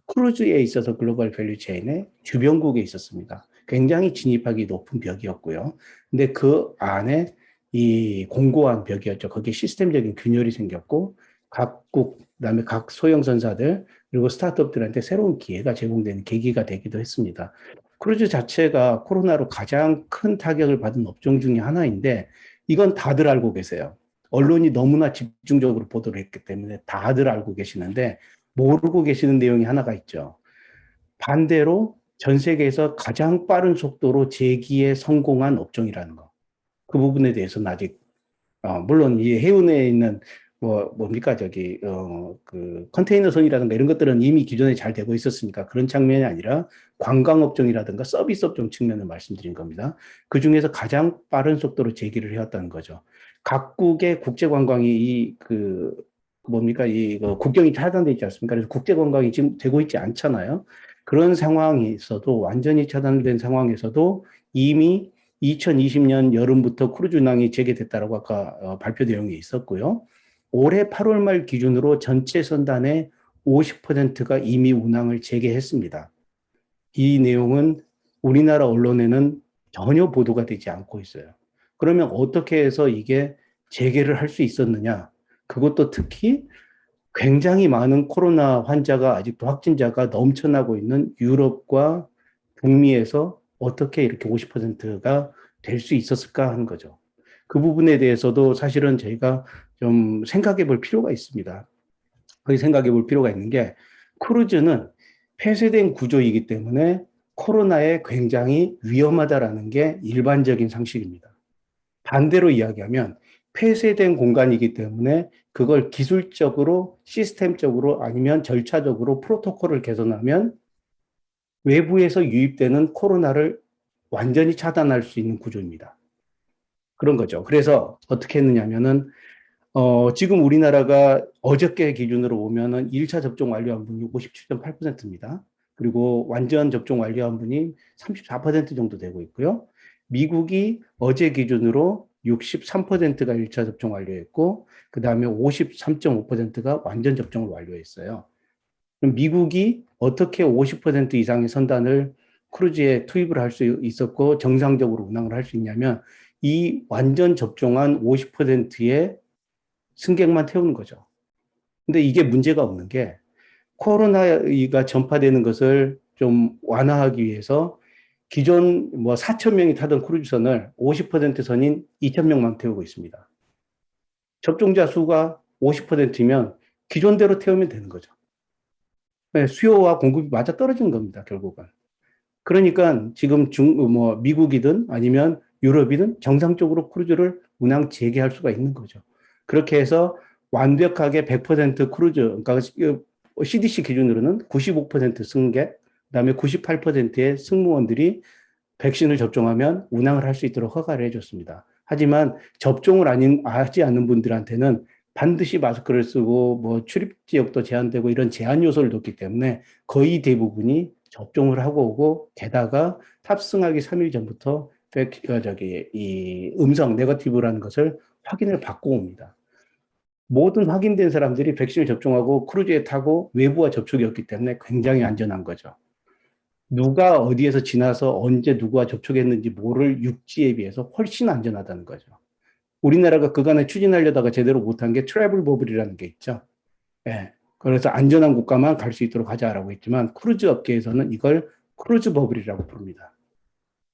크루즈에 있어서 글로벌 밸류 체인의 주변국에 있었습니다. 굉장히 진입하기 높은 벽이었고요. 근데 그 안에 이 공고한 벽이었죠. 거기에 시스템적인 균열이 생겼고 각국, 그다음에 각 소형선사들 그리고 스타트업들한테 새로운 기회가 제공되는 계기가 되기도 했습니다. 크루즈 자체가 코로나로 가장 큰 타격을 받은 업종 중에 하나인데 이건 다들 알고 계세요. 언론이 너무나 집중적으로 보도를 했기 때문에 다들 알고 계시는데 모르고 계시는 내용이 하나가 있죠. 반대로 전 세계에서 가장 빠른 속도로 재기에 성공한 업종이라는 거. 그 부분에 대해서는 아직 물론 이 해운에 있는 뭡니까 저기 그 컨테이너선이라든가 이런 것들은 이미 기존에 잘 되고 있었으니까 그런 측면이 아니라 관광업종이라든가 서비스 업종 측면을 말씀드린 겁니다. 그 중에서 가장 빠른 속도로 재기를 해왔다는 거죠. 각국의 국제관광이 이그 뭡니까 이 국경이 차단돼 있지 않습니까? 그래서 국제관광이 지금 되고 있지 않잖아요. 그런 상황이 있어도 완전히 차단된 상황에서도 이미 2020년 여름부터 크루즈 운항이 재개됐다라고 아까 발표 내용이 있었고요. 올해 8월 말 기준으로 전체 선단의 50%가 이미 운항을 재개했습니다. 이 내용은 우리나라 언론에는 전혀 보도가 되지 않고 있어요. 그러면 어떻게 해서 이게 재개를 할 수 있었느냐? 그것도 특히 굉장히 많은 코로나 환자가 아직도 확진자가 넘쳐나고 있는 유럽과 북미에서 어떻게 이렇게 50%가 될 수 있었을까 하는 거죠. 그 부분에 대해서도 사실은 저희가 좀 생각해 볼 필요가 있습니다. 거기 생각해 볼 필요가 있는 게 크루즈는 폐쇄된 구조이기 때문에 코로나에 굉장히 위험하다라는 게 일반적인 상식입니다. 반대로 이야기하면 폐쇄된 공간이기 때문에 그걸 기술적으로 시스템적으로 아니면 절차적으로 프로토콜을 개선하면 외부에서 유입되는 코로나를 완전히 차단할 수 있는 구조입니다. 그런 거죠. 그래서 어떻게 했느냐면은 지금 우리나라가 어저께 기준으로 보면은 1차 접종 완료한 분이 57.8%입니다. 그리고 완전 접종 완료한 분이 34% 정도 되고 있고요. 미국이 어제 기준으로 63%가 1차 접종 완료했고, 그 다음에 53.5%가 완전 접종을 완료했어요. 그럼 미국이 어떻게 50% 이상의 선단을 크루즈에 투입을 할 수 있었고 정상적으로 운항을 할 수 있냐면 이 완전 접종한 50%의 승객만 태우는 거죠. 근데 이게 문제가 없는 게 코로나가 전파되는 것을 좀 완화하기 위해서 기존 뭐 4,000명이 타던 크루즈선을 50% 선인 2,000명만 태우고 있습니다. 접종자 수가 50%면 기존대로 태우면 되는 거죠. 수요와 공급이 맞아 떨어지는 겁니다, 결국은. 그러니까 지금 미국이든 아니면 유럽이든 정상적으로 크루즈를 운항 재개할 수가 있는 거죠. 그렇게 해서 완벽하게 100% 크루즈, 그러니까 CDC 기준으로는 95% 승객, 그다음에 98%의 승무원들이 백신을 접종하면 운항을 할 수 있도록 허가를 해줬습니다. 하지만 접종을 하지 않는 분들한테는 반드시 마스크를 쓰고 뭐 출입 지역도 제한되고 이런 제한 요소를 뒀기 때문에 거의 대부분이 접종을 하고 오고, 게다가 탑승하기 3일 전부터 이 음성 네거티브라는 것을 확인을 받고 옵니다. 모든 확인된 사람들이 백신을 접종하고 크루즈에 타고 외부와 접촉이 없기 때문에 굉장히 안전한 거죠. 누가 어디에서 지나서 언제 누구와 접촉했는지 모를 육지에 비해서 훨씬 안전하다는 거죠. 우리나라가 그간에 추진하려다가 제대로 못한 게 트래블 버블이라는 게 있죠. 예. 그래서 안전한 국가만 갈 수 있도록 하자라고 했지만 크루즈 업계에서는 이걸 크루즈 버블이라고 부릅니다.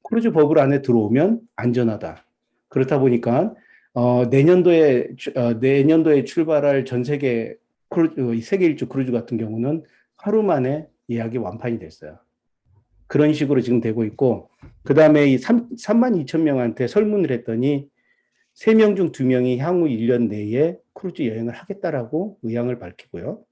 크루즈 버블 안에 들어오면 안전하다. 그렇다 보니까 내년도에 출발할 전 세계 세계 일주 크루즈 같은 경우는 하루 만에 예약이 완판이 됐어요. 그런 식으로 지금 되고 있고, 그 다음에 이 32,000명한테 설문을 했더니 3명 중 2명이 향후 1년 내에 크루즈 여행을 하겠다라고 의향을 밝히고요.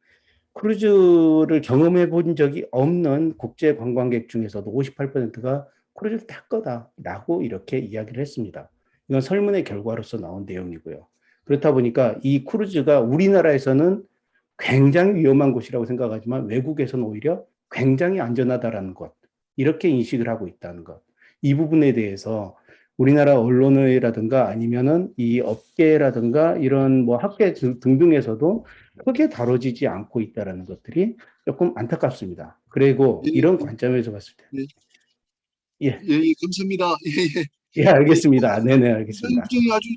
크루즈를 경험해 본 적이 없는 국제 관광객 중에서도 58%가 크루즈를 탈 거다라고 이렇게 이야기를 했습니다. 이건 설문의 결과로서 나온 내용이고요. 그렇다 보니까 이 크루즈가 우리나라에서는 굉장히 위험한 곳이라고 생각하지만 외국에서는 오히려 굉장히 안전하다라는 것, 이렇게 인식을 하고 있다는 것. 이 부분에 대해서 우리나라 언론이라든가 아니면은 이 업계라든가 이런 뭐 학계 등등에서도 크게 다뤄지지 않고 있다는 것들이 조금 안타깝습니다. 그리고 예, 이런 관점에서 봤을 때. 예, 예, 예, 감사합니다. 예, 예. 예, 알겠습니다. 네네, 알겠습니다. 굉장히 아주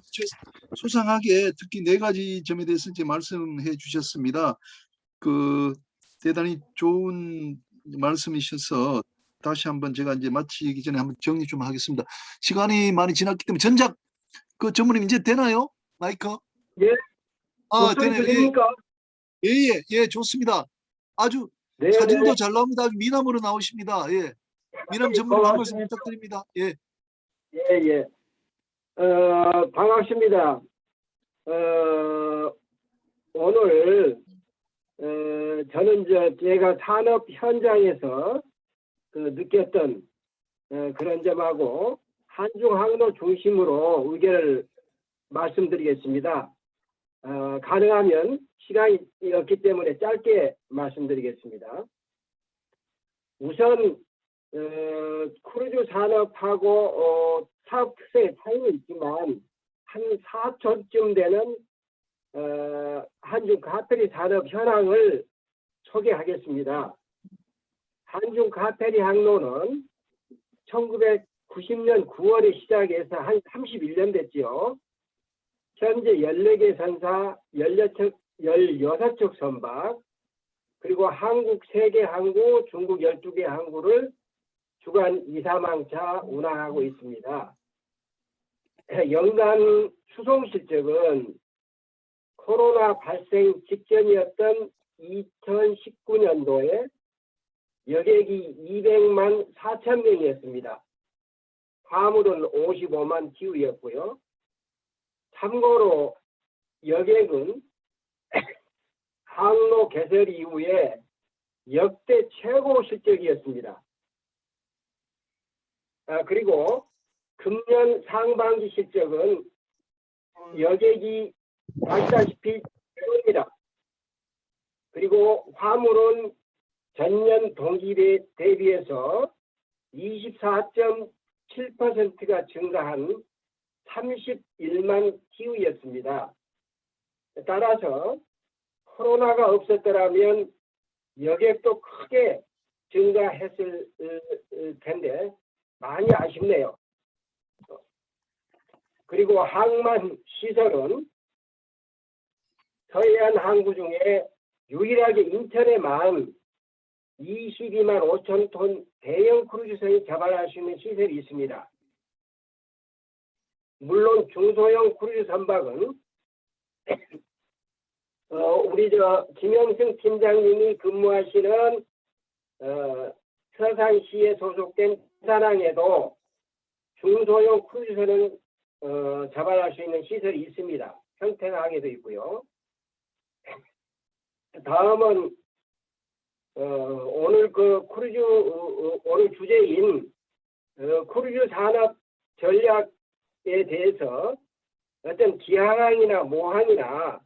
소상하게 특히 4가지 점에 대해서 이제 말씀해 주셨습니다. 대단히 좋은 말씀이셔서 다시 한번 제가 이제 마치기 전에 한번 정리 좀 하겠습니다. 시간이 많이 지났기 때문에 전작 전무님 이제 되나요? 마이크? 예, 되네요. 목소리 들립니까? 예, 좋습니다. 아주 네, 사진도 네. 잘 나옵니다. 아주 미남으로 나오십니다. 예, 미남 전무님 한 말씀 고맙습니다. 부탁드립니다. 예. 예, 예. 반갑습니다. 오늘 저는 제가 산업 현장에서 느꼈던 그런 점하고 한중 항로 중심으로 의견을 말씀드리겠습니다. 가능하면 시간이 없기 때문에 짧게 말씀드리겠습니다. 우선 크루즈 산업하고 사업 특성의 차이는 있지만 한 4초쯤 되는 한중 카페리 산업 현황을 소개하겠습니다. 한중 카페리 항로는 1990년 9월에 시작해서 한 31년 됐죠. 현재 14개 선사, 16척 선박, 그리고 한국 3개 항구, 중국 12개 항구를 주간 2, 3항차 운항하고 있습니다. 연간 수송 실적은 코로나 발생 직전이었던 2019년도에 여객이 200만 4천 명이었습니다. 화물은 55만 TEU였고요. 참고로 여객은 항로 개설 이후에 역대 최고 실적이었습니다. 그리고 금년 상반기 실적은 여객이 아시다시피 최고입니다. 그리고 화물은 전년 동기 대비해서 24.7%가 증가한 31만 TEU였습니다. 따라서 코로나가 없었더라면 여객도 크게 증가했을 텐데 많이 아쉽네요. 그리고 항만 시설은 서해안 항구 중에 유일하게 인천에만 22만 5천 톤 대형 크루즈선이 접안할 수 있는 시설이 있습니다. 물론 중소형 크루즈 선박은 우리 김영승 팀장님이 근무하시는 서산시에 소속된 부산항에도 중소형 크루즈선은 접안할 수 있는 시설이 있습니다. 평택항에도 있고요. 다음은 오늘 오늘 주제인 크루즈 산업 전략에 대해서 어떤 기항항이나 모항이나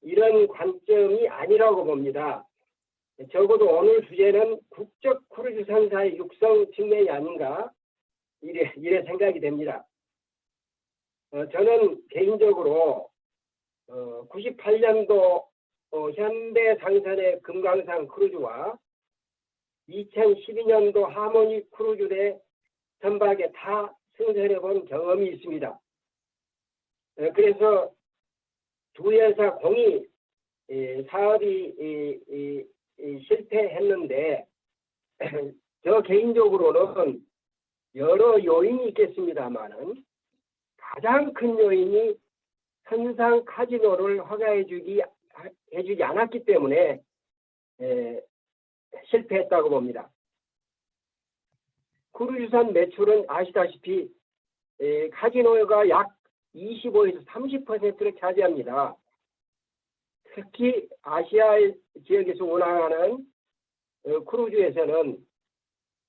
이런 관점이 아니라고 봅니다. 적어도 오늘 주제는 국적 크루즈 선사의 육성 측면이 아닌가 이래 생각이 됩니다. 저는 개인적으로 98년도 현대 상선의 금강산 크루즈와 2012년도 하모니 크루즈의 선박에 다 승선해 본 경험이 있습니다. 그래서 두 회사 공이 사업이 실패했는데 저 개인적으로는 여러 요인이 있겠습니다만은 가장 큰 요인이 선상 카지노를 허가해주지 않았기 때문에 실패했다고 봅니다. 크루즈선 매출은 아시다시피 카지노가 약 25에서 30%를 차지합니다. 특히 아시아 지역에서 운항하는 크루즈에서는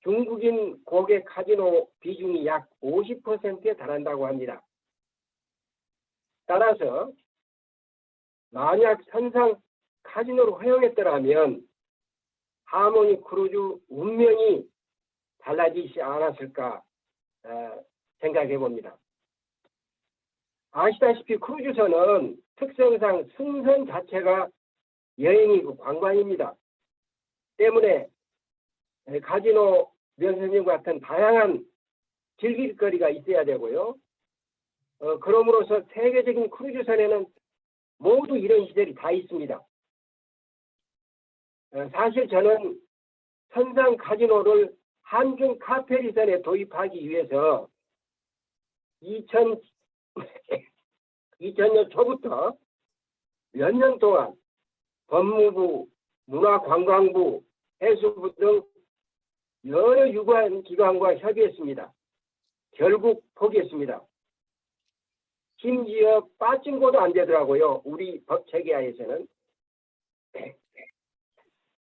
중국인 고객 카지노 비중이 약 50%에 달한다고 합니다. 따라서 만약 선상 카지노를 허용했더라면 하모니 크루즈 운명이 달라지지 않았을까 생각해 봅니다. 아시다시피 크루즈선은 특성상 승선 자체가 여행이고 관광입니다. 때문에 카지노, 면세점 같은 다양한 즐길거리가 있어야 되고요. 그럼으로써 세계적인 크루즈선에는 모두 이런 시설이 다 있습니다. 사실 저는 선상 카지노를 한중 카페리선에 도입하기 위해서 2000년 초부터 몇 년 동안 법무부, 문화관광부, 해수부 등 여러 유관 기관과 협의했습니다. 결국 포기했습니다. 심지어 빠진고도 안 되더라고요. 우리 법 체계하에서는.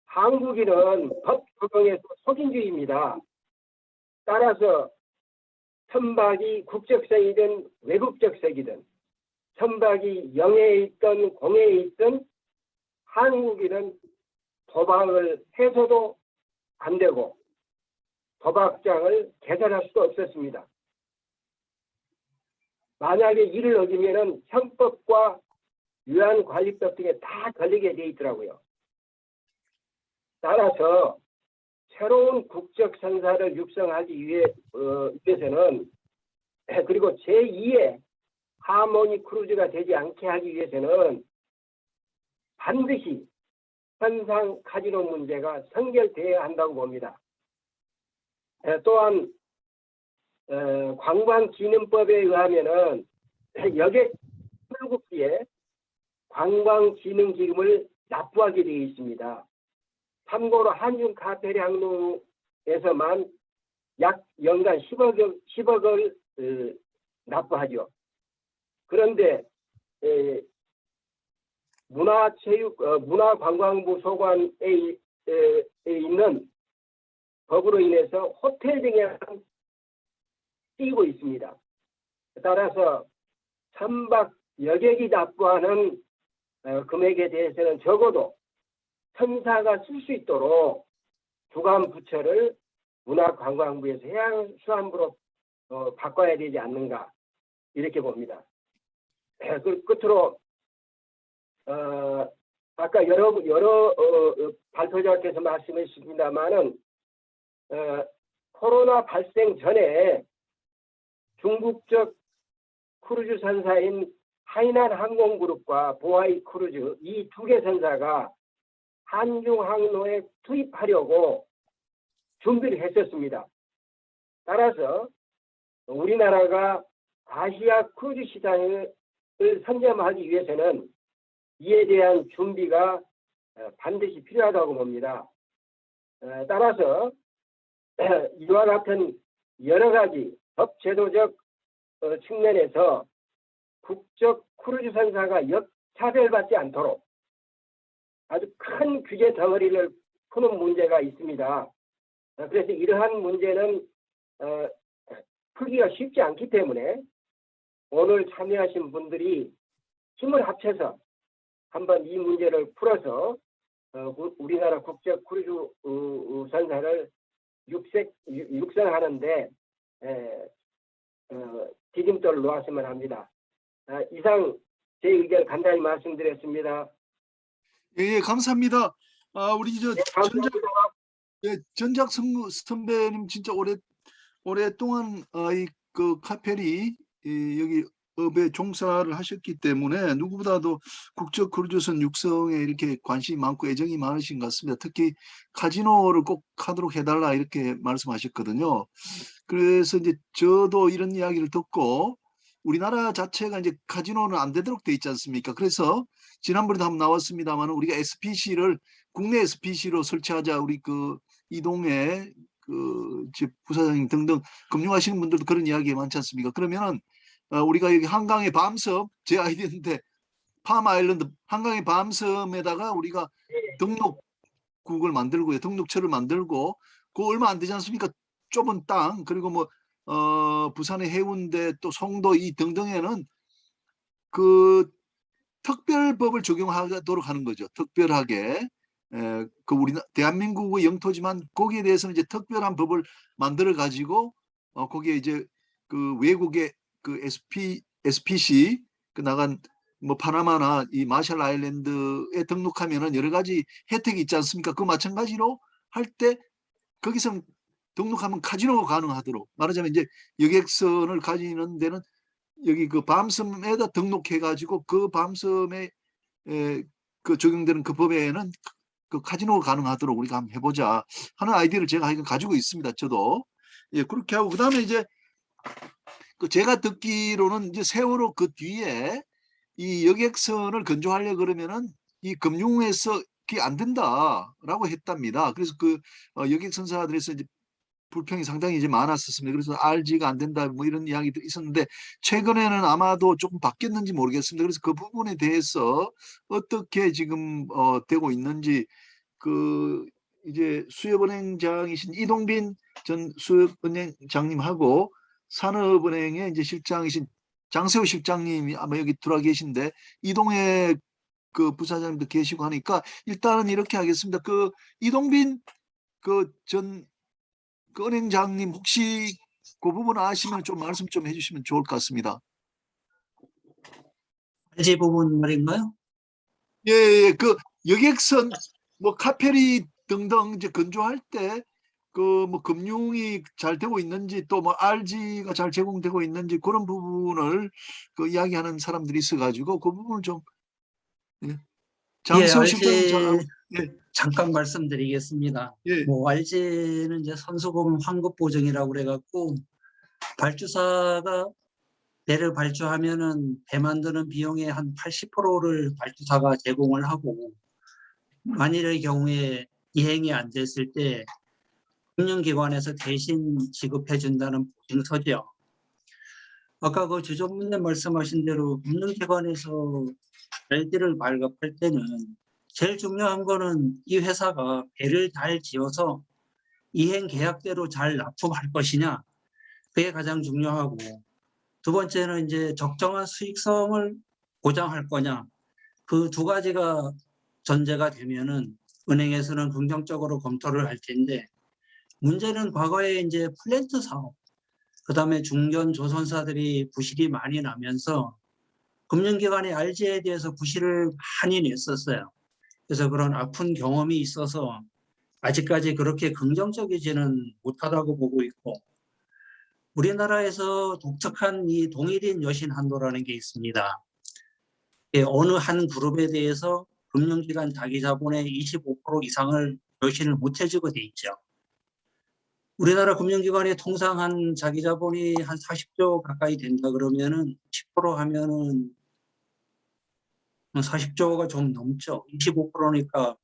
한국인은 법 적용에서 속인주의입니다. 따라서 선박이 국적색이든 외국적색이든 선박이 영해에 있든 공해에 있든 한국인은 도박을 해서도 안 되고 도박장을 개설할 수도 없었습니다. 만약에 이를 어기면은 형법과 유한관리법 등에 다 걸리게 돼 있더라고요. 따라서 새로운 국적 선사를 육성하기 위해서는 그리고 제2의 하모니 크루즈가 되지 않게 하기 위해서는 반드시 선상 카지노 문제가 선결되어야 한다고 봅니다. 또한 관광진흥법에 의하면은 여객 출국기에 관광진흥기금을 납부하게 되어 있습니다. 참고로 한중 카페리 항로에서만 약 연간 10억을 납부하죠. 그런데 문화관광부 소관에 있는 법으로 인해서 호텔 등에 띄고 있습니다. 따라서 선박 여객이 납부하는 금액에 대해서는 적어도 선사가 쓸 수 있도록 주관 부처를 문화관광부에서 해양수산부로 바꿔야 되지 않는가 이렇게 봅니다. 끝으로 아까 여러 발표자께서 말씀해 주십니다만은 코로나 발생 전에 중국적 크루즈 선사인 하이난 항공그룹과 보아이 크루즈 이 두 개 선사가 한중 항로에 투입하려고 준비를 했었습니다. 따라서 우리나라가 아시아 크루즈 시장을 선점하기 위해서는 이에 대한 준비가 반드시 필요하다고 봅니다. 따라서 이와 같은 여러 가지 법제도적 측면에서 국적 크루즈 선사가 역차별받지 않도록 아주 큰 규제 덩어리를 푸는 문제가 있습니다. 그래서 이러한 문제는 풀기가 쉽지 않기 때문에 오늘 참여하신 분들이 힘을 합쳐서 한번 이 문제를 풀어서 우리나라 국적 크루즈 선사를 육성하는데 디딤돌을 놓았으면 합니다. 이상 제 의견 간단히 말씀드렸습니다. 예, 감사합니다. 우리 네, 감사합니다. 전작 선배님 진짜 오랫동안 그 카페리 여기 업에 종사를 하셨기 때문에 누구보다도 국적 크루즈선 육성에 이렇게 관심이 많고 애정이 많으신 것 같습니다. 특히 카지노를 꼭 하도록 해달라 이렇게 말씀하셨거든요. 그래서 이제 저도 이런 이야기를 듣고 우리나라 자체가 이제 카지노는 안 되도록 돼 있지 않습니까? 그래서 지난번에도 한번 나왔습니다만 우리가 SPC를 국내 SPC로 설치하자. 우리 그 이동에 그 부사장님 등등 금융하시는 분들도 그런 이야기 많지 않습니까? 그러면은 우리가 여기 한강의 밤섬 제 아이디어인데 팜아일랜드 한강의 밤섬에다가 우리가 등록국을 만들고요. 등록처를 만들고 그거 얼마 안 되지 않습니까? 좁은 땅 그리고 뭐 부산의 해운대 또 송도 이 등등에는 그 특별법을 적용하도록 하는 거죠. 특별하게 그 우리 대한민국의 영토지만 거기에 대해서는 이제 특별한 법을 만들어 가지고 거기에 이제 그 외국의 그 SPC 그 나간 뭐 파나마나 이 마샬 아일랜드에 등록하면은 여러 가지 혜택이 있지 않습니까? 그 마찬가지로 할 때 거기서 등록하면 카지노가 가능하도록 말하자면 이제 여객선을 가지는 데는 여기 그 밤섬에다 등록해 가지고 그 밤섬에 그 적용되는 그 법에는 그 카지노가 가능하도록 우리가 한번 해보자 하는 아이디어를 제가 가지고 있습니다. 저도 예 그렇게 하고 그다음에 이제 그 제가 듣기로는 이제 세월호 그 뒤에 이 여객선을 건조하려 그러면은 이 금융에서 그게 안 된다라고 했답니다. 그래서 그 여객선사들에서 이제 불평이 상당히 이제 많았었습니다. 그래서 RG가 안 된다 뭐 이런 이야기도 있었는데 최근에는 아마도 조금 바뀌었는지 모르겠습니다. 그래서 그 부분에 대해서 어떻게 지금 되고 있는지 그 이제 수협은행장이신 이동빈 전 수협은행장님하고 산업은행의 이제 실장이신 장세호 실장님이 아마 여기 들어와 계신데 이동해 그 부사장님도 계시고 하니까 일단은 이렇게 하겠습니다. 그 이동빈 그 전 그 은행장님 혹시 그 부분 아시면 좀 말씀 좀 해주시면 좋을 것 같습니다. RG 부분 말인가요? 예, 예, 그 여객선 뭐 카페리 등등 이제 건조할 때 그 뭐 금융이 잘 되고 있는지 또 뭐 RG가 잘 제공되고 있는지 그런 부분을 그 이야기하는 사람들이 있어가지고 그 부분을 좀 예. 장세호 실장님 잘 알고 예. 잠깐 말씀드리겠습니다. 예. 뭐 RG는 이제 선수금 환급 보증이라고 그래갖고 발주사가 배를 발주하면은 배 만드는 비용의 한 80%를 발주사가 제공을 하고 만일의 경우에 이행이 안 됐을 때 금융기관에서 대신 지급해 준다는 보증서죠. 아까 그 주전문님 말씀하신 대로 금융기관에서 RG를 발급할 때는 제일 중요한 거는 이 회사가 배를 잘 지어서 이행 계약대로 잘 납품할 것이냐, 그게 가장 중요하고, 두 번째는 이제 적정한 수익성을 보장할 거냐, 그 두 가지가 전제가 되면은 은행에서는 긍정적으로 검토를 할 텐데, 문제는 과거에 이제 플랜트 사업, 그 다음에 중견 조선사들이 부실이 많이 나면서 금융기관의 RG에 대해서 부실을 많이 냈었어요. 그래서 그런 아픈 경험이 있어서 아직까지 그렇게 긍정적이지는 못하다고 보고 있고, 우리나라에서 독특한 이 동일인 여신 한도라는 게 있습니다. 어느 한 그룹에 대해서 금융기관 자기자본의 25% 이상을 여신을 못 해주게 돼 있죠. 우리나라 금융기관의 통상 한 자기자본이 한 40조 가까이 된다 그러면은 10% 하면은 40조가 좀 넘죠. 25%니까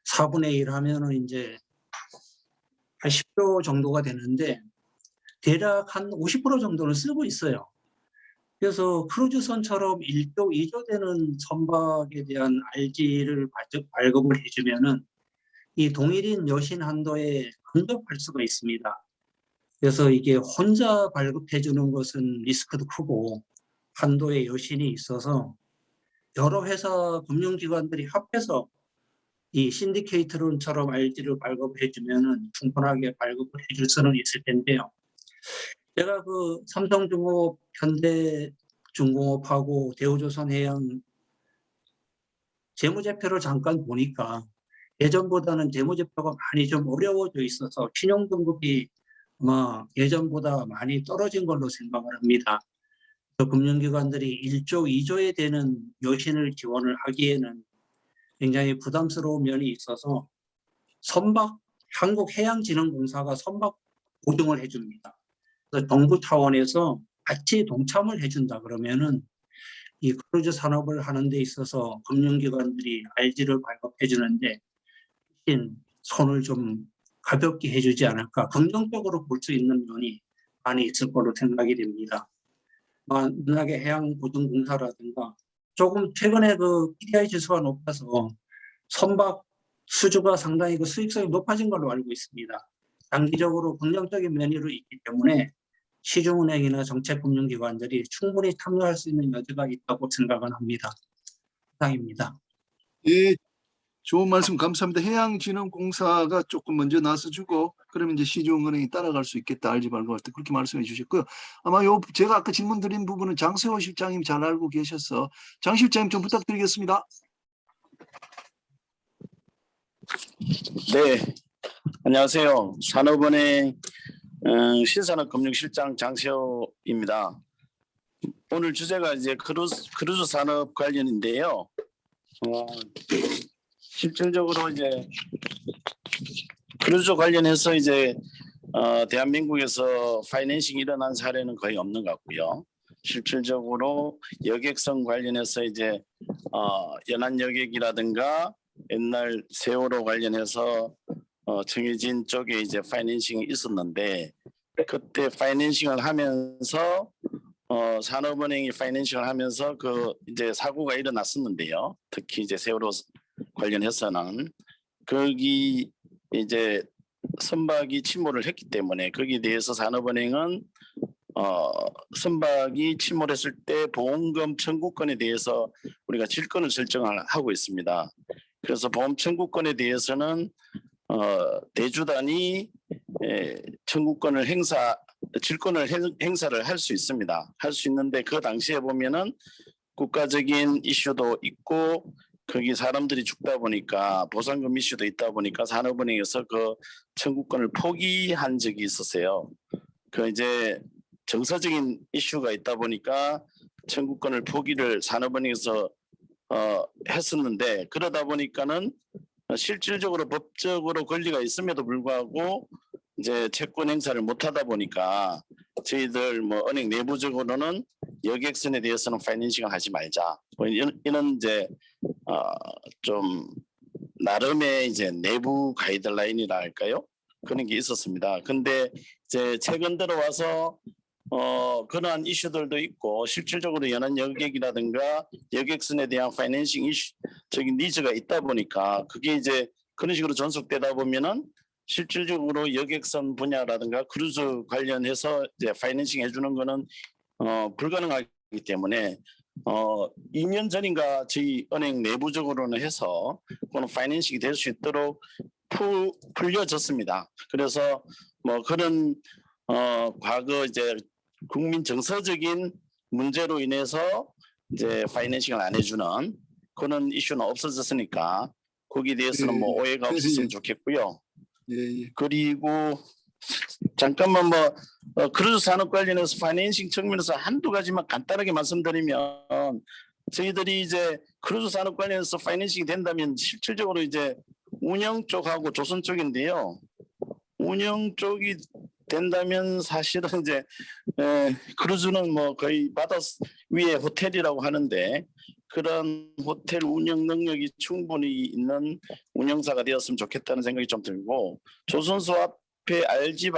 4분의 1 하면은 이제 80조 정도가 되는데 대략 한 50% 정도는 쓰고 있어요. 그래서 크루즈선처럼 1조, 2조 되는 선박에 대한 RG를 발급을 해주면은 이 동일인 여신 한도에 근접할 수가 있습니다. 그래서 이게 혼자 발급해 주는 것은 리스크도 크고 한도에 여신이 있어서 여러 회사 금융기관들이 합해서 이 신디케이트론처럼 RG를 발급해 주면은 충분하게 발급을 해줄 수는 있을 텐데요. 제가 그 삼성중공업, 현대중공업하고 대우조선해양 재무제표를 잠깐 보니까 예전보다는 재무제표가 많이 좀 어려워져 있어서 신용등급이 아마 예전보다 많이 떨어진 걸로 생각을 합니다. 금융기관들이 1조, 2조에 되는 여신을 지원을 하기에는 굉장히 부담스러운 면이 있어서 한국해양진흥공사가 선박 보증을 해줍니다. 그래서 정부 차원에서 같이 동참을 해준다 그러면은 이 크루즈 산업을 하는 데 있어서 금융기관들이 RG를 발급해 주는데 손을 좀 가볍게 해주지 않을까, 긍정적으로 볼 수 있는 면이 많이 있을 거로 생각이 됩니다. 만약에 해양보증공사라든가 조금 최근에 그 PDI 지수가 높아서 선박 수주가 상당히 그 수익성이 높아진 걸로 알고 있습니다. 단기적으로 긍정적인 면으로 있기 때문에 시중은행이나 정책금융기관들이 충분히 참여할 수 있는 여지가 있다고 생각은 합니다. 이상입니다. 예, 좋은 말씀 감사합니다. 해양진흥공사가 조금 먼저 나서주고 그러면 이제 시중은행이 따라갈 수 있겠다. RG 발급할 때 그렇게 말씀해 주셨고요. 아마 제가 아까 질문 드린 부분은 장세호 실장님 잘 알고 계셔서 장 실장님 좀 부탁드리겠습니다. 네, 안녕하세요. 산업은행 신산업금융실장 장세호입니다. 오늘 주제가 이제 크루즈 산업 관련인데요. 실질적으로 이제 크루즈 관련해서 이제 대한민국에서 파이낸싱이 일어난 사례는 거의 없는 것 같고요. 실질적으로 여객선 관련해서 이제 연안여객이라든가 옛날 세월호 관련해서 정해진 쪽에 이제 파이낸싱이 있었는데 그때 파이낸싱을 하면서 산업은행이 파이낸싱을 하면서 그 이제 사고가 일어났었는데요. 특히 이제 세월호 관련해서는 거기 이제 선박이 침몰을 했기 때문에 거기에 대해서 산업은행은 선박이 침몰했을 때 보험금 청구권에 대해서 우리가 질권을 설정을 하고 있습니다. 그래서 보험 청구권에 대해서는 대주단이 청구권을 질권을 행사를 할 수 있습니다. 할 수 있는데 그 당시에 보면은 국가적인 이슈도 있고 거기 사람들이 죽다 보니까 보상금 이슈도 있다 보니까 산업은행에서 그 청구권을 포기한 적이 있었어요. 그 이제 정서적인 이슈가 있다 보니까 청구권을 포기를 산업은행에서 했었는데 그러다 보니까는 실질적으로 법적으로 권리가 있음에도 불구하고 이제 채권 행사를 못하다 보니까 저희들 뭐 은행 내부적으로는 여객선에 대해서는 파이낸싱을 하지 말자. 뭐 이런 이제 좀 나름의 이제 내부 가이드라인이라 할까요? 그런 게 있었습니다. 근데 이제 최근 들어와서 그러한 이슈들도 있고 실질적으로 연안 여객이라든가 여객선에 대한 파이낸싱 이슈적인 니즈가 있다 보니까 그게 이제 그런 식으로 전속되다 보면은 실질적으로 여객선 분야라든가 크루즈 관련해서 이제 파이낸싱 해주는 거는 불가능하기 때문에 2년 전인가 저희 은행 내부적으로는 해서 그런 파이낸싱이 될 수 있도록 풀려졌습니다. 그래서 뭐 그런 과거 이제 국민 정서적인 문제로 인해서 이제 파이낸싱을 안 해주는 그런 이슈는 없어졌으니까 거기에 대해서는 뭐 오해가 없었으면 좋겠고요. 예. 그리고 잠깐만 크루즈 산업 관련해서 파이낸싱 측면에서 한두 가지만 간단하게 말씀드리면 저희들이 이제 크루즈 산업 관련해서 파이낸싱이 된다면 실질적으로 이제 운영 쪽하고 조선 쪽인데요. 운영 쪽이 된다면 사실은 이제 크루즈는 뭐 거의 바다 위에 호텔이라고 하는데 그런 호텔 운영 능력이 충분히 있는 운영사가 되었으면 좋겠다는 생각이 좀 들고 조선소합회 RG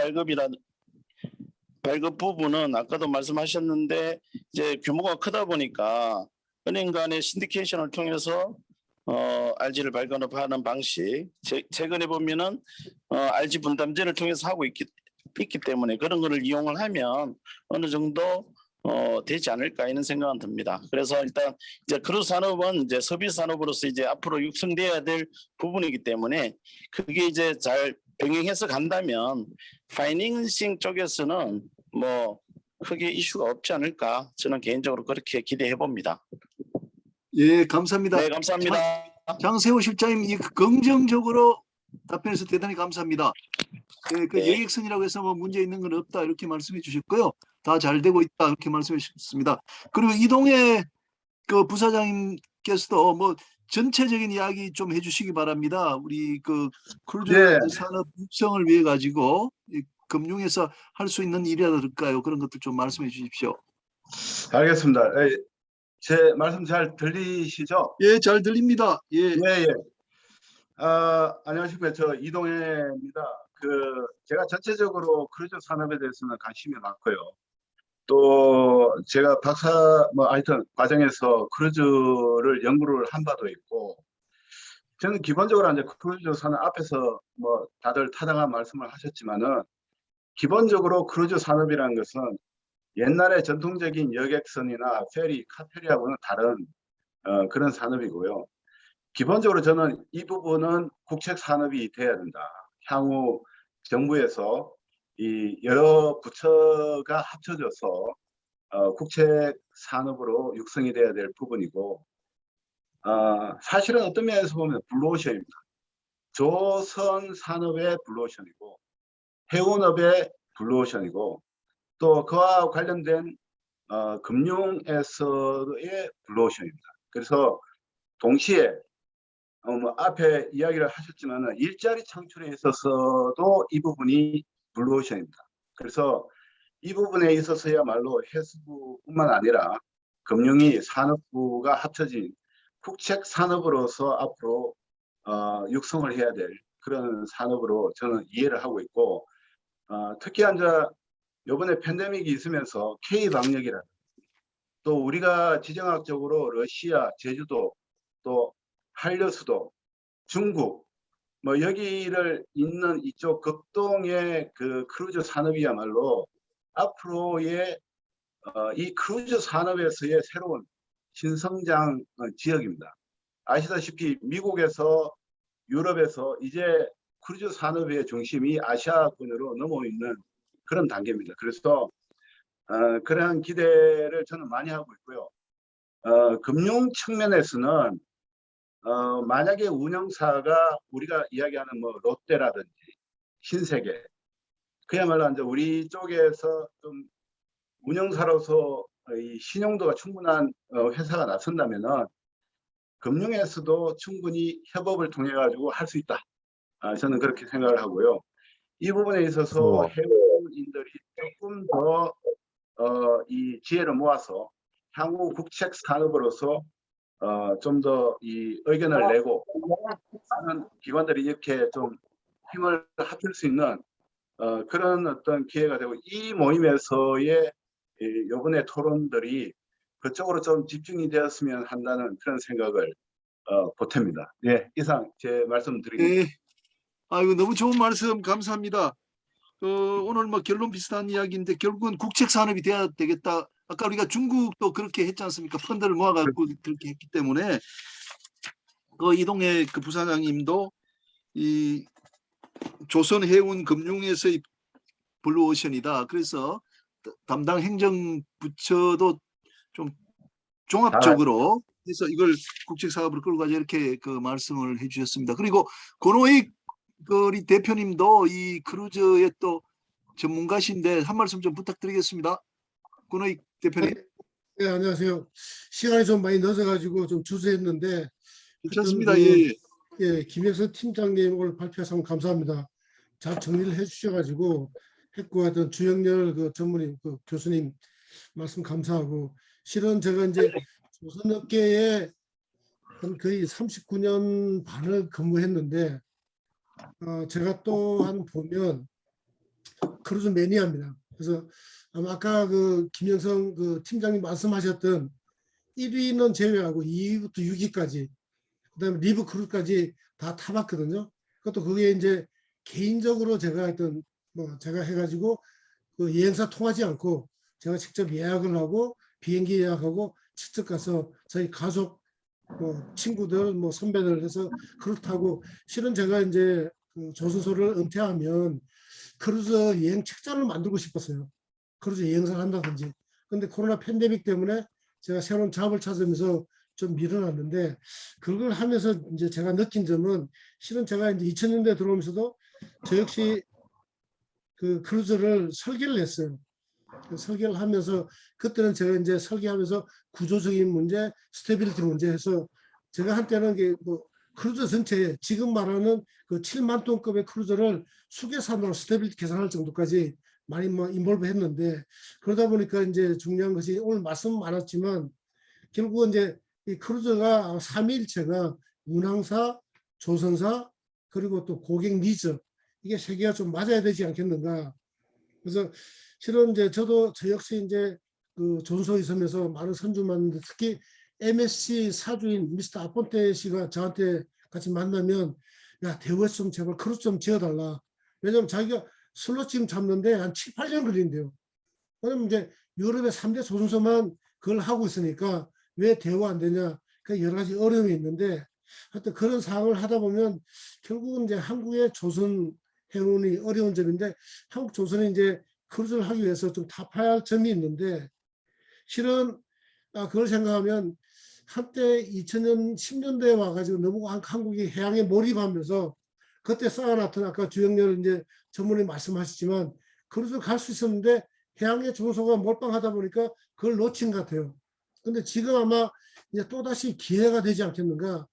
발급 부분은 아까도 말씀하셨는데 이제 규모가 크다 보니까 은행 간의 신디케이션을 통해서 RG를 발급하는 방식 최근에 보면은 RG 분담제를 통해서 하고 있기 때문에 그런 거를 이용을 하면 어느 정도 되지 않을까 이런 생각은 듭니다. 그래서 일단 이제 크루즈 산업은 이제 서비스 산업으로서 이제 앞으로 육성돼야 될 부분이기 때문에 그게 이제 잘 병행해서 간다면 파이낸싱 쪽에서는 뭐 크게 이슈가 없지 않을까 저는 개인적으로 그렇게 기대해 봅니다. 예, 감사합니다. 네, 감사합니다. 장세호 실장님, 이 긍정적으로 답변해서 대단히 감사합니다. 그 네. 여객선이라고 해서 뭐 문제 있는 건 없다 이렇게 말씀해 주셨고요. 다 잘 되고 있다 이렇게 말씀해 주셨습니다. 그리고 이동해 그 부사장님께서도 뭐 전체적인 이야기 좀 해주시기 바랍니다. 우리 그 크루즈 예. 산업 육성을 위해 가지고 이 금융에서 할 수 있는 일이랄까요? 그런 것들 좀 말씀해 주십시오. 알겠습니다. 제 말씀 잘 들리시죠? 예, 잘 들립니다. 예. 예. 안녕하십니까. 저 이동해입니다. 제가 전체적으로 크루즈 산업에 대해서는 관심이 많고요. 또 제가 하여튼 과정에서 크루즈를 연구를 한 바도 있고, 저는 기본적으로 이제 크루즈 산업 앞에서 뭐 다들 타당한 말씀을 하셨지만은 기본적으로 크루즈 산업이라는 것은 옛날의 전통적인 여객선이나 페리, 카페리하고는 다른 그런 산업이고요. 기본적으로 저는 이 부분은 국책 산업이 돼야 된다. 향후 정부에서 이 여러 부처가 합쳐져서 국책 산업으로 육성이 돼야 될 부분이고, 사실은 어떤 면에서 보면 블루오션입니다. 조선 산업의 블루오션이고, 해운업의 블루오션이고, 또 그와 관련된 금융에서의 블루오션입니다. 그래서 동시에 앞에 이야기를 하셨지만 일자리 창출에 있어서도 이 부분이 블루오션입니다. 그래서 이 부분에 있어서야말로 해수부뿐만 아니라 금융위 산업부가 합쳐진 국책 산업으로서 앞으로 육성을 해야 될 그런 산업으로 저는 이해를 하고 있고, 특히 이제 이번에 팬데믹이 있으면서 K-방역이라든지 또 우리가 지정학적으로 러시아, 제주도, 또 한려수도, 중국 뭐 여기를 잇는 이쪽 극동의 그 크루즈 산업이야말로 앞으로의 이 크루즈 산업에서의 새로운 신성장 지역입니다. 아시다시피 미국에서 유럽에서 이제 크루즈 산업의 중심이 아시아권으로 넘어 있는 그런 단계입니다. 그래서 그러한 기대를 저는 많이 하고 있고요. 금융 측면에서는 만약에 운영사가 우리가 이야기하는 뭐 롯데라든지 신세계, 그야말로 이제 우리 쪽에서 좀 운영사로서 이 신용도가 충분한 회사가 나선다면은 금융에서도 충분히 협업을 통해 가지고 할 수 있다. 저는 그렇게 생각을 하고요. 이 부분에 있어서 해운인들이 조금 더 이 지혜를 모아서 향후 국책 산업으로서 좀 더 이 의견을 내고 하는 기관들이 이렇게 좀 힘을 합칠 수 있는 그런 어떤 기회가 되고, 이 모임에서의 요번에 토론들이 그쪽으로 좀 집중이 되었으면 한다는 그런 생각을 보탭니다. 예, 이상 제 말씀 드립니다. 예. 아이고, 너무 좋은 말씀 감사합니다. 오늘 뭐 결론 비슷한 이야기인데 결국은 국책 산업이 돼야 되겠다. 아까 우리가 중국도 그렇게 했지 않습니까? 펀드를 모아갖고 그렇게 했기 때문에 그 이동해 그 부사장님도 이 조선해운금융에서의 블루오션이다. 그래서 담당 행정부처도 좀 종합적으로 해서 이걸 국책 사업으로 끌고 가자 이렇게 그 말씀을 해주셨습니다. 그리고 권호익 우리 대표님도 이 크루즈의 또 전문가신데 한 말씀 좀 부탁드리겠습니다. 권호익 대표님. 네, 안녕하세요. 시간이 좀 많이 늦어가지고 좀 주저했는데 괜찮습니다. 하여튼 예. 예, 김영선 팀장님 오늘 발표하셔서 감사합니다. 잘 정리를 해주셔가지고 했고 하여튼 주영렬 그 전문의 그 교수님 말씀 감사하고 실은 제가 이제 조선업계에 한 거의 39년 반을 근무했는데 제가 또한 보면 크루즈 매니아입니다. 그래서 아까 그 김영성 그 팀장님 말씀하셨던 1위는 제외하고 2위부터 6위까지 그다음에 리브 크루까지 다 타봤거든요. 그것도 그게 이제 개인적으로 제가 했던 뭐 제가 해가지고 그 여행사 통하지 않고 제가 직접 예약을 하고 비행기 예약하고 직접 가서 저희 가족 뭐 친구들 뭐 선배들 해서 크루 타고 실은 제가 이제 그 조선소를 은퇴하면 크루즈 여행 책자를 만들고 싶었어요. 크루즈 여행사를 한다든지. 근데 코로나 팬데믹 때문에 제가 새로운 잡을 찾으면서 좀 밀어놨는데 그걸 하면서 이제 제가 느낀 점은 실은 제가 이제 2000년대 들어오면서도 저 역시 그 크루즈를 설계를 했어요. 설계를 하면서 그때는 제가 이제 설계하면서 구조적인 문제, 스테빌리티 문제 해서 제가 한때는 뭐 크루즈 전체에 지금 말하는 그 7만 톤급의 크루즈를 수계산으로 스테빌리티 계산할 정도까지 많이 뭐 인볼브 했는데 그러다 보니까 이제 중요한 것이 오늘 말씀 많았지만 결국은 이제 이 크루즈가 삼위일체가 운항사, 조선사 그리고 또 고객 니즈 이게 세 개가 좀 맞아야 되지 않겠는가. 그래서 실은 이제 저도 저 역시 이제 그 조선소에 있으면서 많은 선주 만났는데 특히 MSC 사주인 미스터 아폰테 씨가 저한테 같이 만나면 야 대우에서 좀 제발 크루즈 좀 지어달라. 왜냐면 자기가 슬롯 지금 잡는데 한 7, 8년 걸린대요. 왜냐면 이제 유럽의 3대 조선소만 그걸 하고 있으니까 왜 대우 안 되냐. 그 여러 가지 어려움이 있는데 하여튼 그런 상황을 하다 보면 결국은 이제 한국의 조선 해운이 어려운 점인데 한국 조선이 이제 크루즈를 하기 위해서 좀 타파해야 할 점이 있는데 실은 그걸 생각하면 한때 2000년 10년대에 와가지고 너무 한국이 해양에 몰입하면서 그때 쌓아놨던 아까 주영렬 이제 전문의 말씀하셨지만 크루즈 갈 수 있었는데 해양의 조선소가 몰빵하다 보니까 그걸 놓친 것 같아요. 근데 지금 아마 이제 또다시 기회가 되지 않겠는가.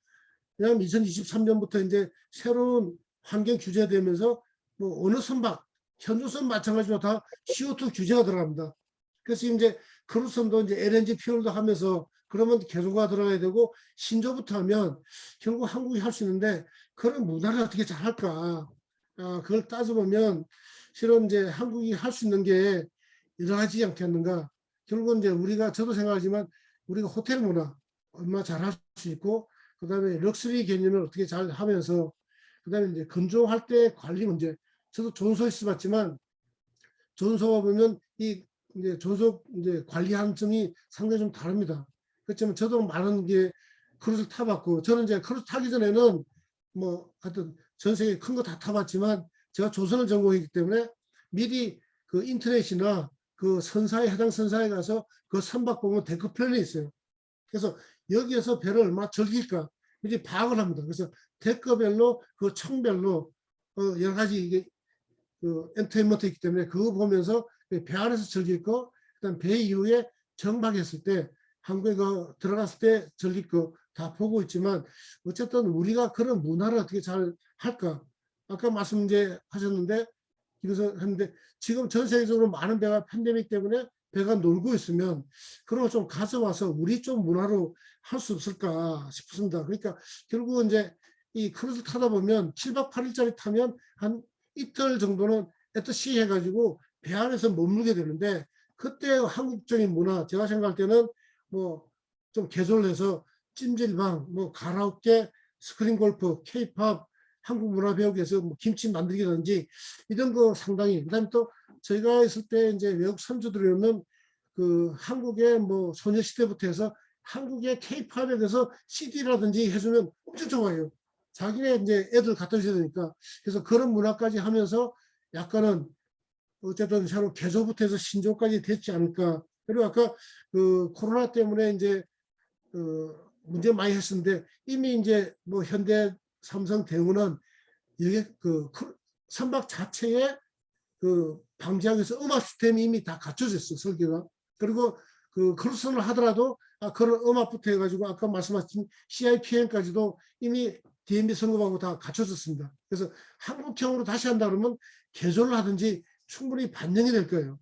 왜냐하면 2023년부터 이제 새로운 환경 규제되면서 뭐 어느 선박, 현조선 마찬가지로 다 CO2 규제가 들어갑니다. 그래서 이제 크루즈선도 이제 LNG 퓨얼도 하면서 그러면 개조가 들어가야 되고 신조부터 하면 결국 한국이 할 수 있는데 그런 문화를 어떻게 잘 할까. 그걸 따져보면 실은 이제 한국이 할 수 있는 게 여러 가지 않겠는가. 결국은 이제 우리가 저도 생각하지만 우리가 호텔 문화 얼마나 잘 할 수 있고 그다음에 럭셔리 개념을 어떻게 잘 하면서 그다음에 이제 건조할 때 관리 문제. 저도 조선소에 있어봤지만 조선소가 보면 이 이제 조속 이제 관리하는 점이 상당히 좀 다릅니다. 그렇지만 저도 많은 게 크루즈 타봤고 저는 이제 크루즈 타기 전에는 뭐 하여튼 전 세계 큰 거 다 타봤지만 제가 조선을 전공했기 때문에 미리 그 인터넷이나 그 선사에 해당 선사에 가서 그 선박 보면 데크 플랜이 있어요. 그래서 여기에서 배를 얼마나 즐길까 이제 파악을 합니다. 그래서 데크별로 그 청별로 여러 가지 이게 그 엔터테인먼트 있기 때문에 그거 보면서 배 안에서 즐길 거, 그다음 배 이후에 정박했을 때 한국에 들어갔을 때 즐길 거 다 보고 있지만 어쨌든 우리가 그런 문화를 어떻게 잘 할까? 아까 말씀 이제 하셨는데 그래서 했는데 지금 전 세계적으로 많은 배가 팬데믹 때문에 배가 놀고 있으면 그런 걸 좀 가져와서 우리 좀 문화로 할 수 없을까 싶습니다. 그러니까 결국은 이제 이 크루즈 타다 보면 7박 8일짜리 타면 한 이틀 정도는 애터시 해가지고 배 안에서 머물게 되는데 그때 한국적인 문화 제가 생각할 때는 뭐 좀 개조를 해서 찜질방, 뭐 가라오케, 스크린 골프, 케이팝, 한국 문화 배우기 위해서 뭐 김치 만들기든지 이런 거 상당히 그다음에 또 저희가 있을 때 이제 외국 선주들이 오면 그 한국의 뭐 소녀시대부터 해서 한국의 케이팝에 대해서 CD라든지 해주면 엄청 좋아해요. 자기네 이제 애들 갖다 줘야 되니까 그래서 그런 문화까지 하면서 약간은 어쨌든 새로 개조부터 해서 신조까지 됐지 않을까. 그리고 아까 그 코로나 때문에 이제 문제 많이 했었는데 이미 이제 뭐 현대, 삼성, 대우는 이게 그 선박 자체에 그 방지하기 위해서 음압 시스템이 이미 다 갖춰져 있어요. 설계가. 그리고 그 크루즈선을 하더라도 그런 음압부터 해가지고 아까 말씀하신 CIPM까지도 이미 DMB 성급하고 다 갖춰졌습니다. 그래서 한국형으로 다시 한다 그러면 개조를 하든지 충분히 반영이 될 거예요.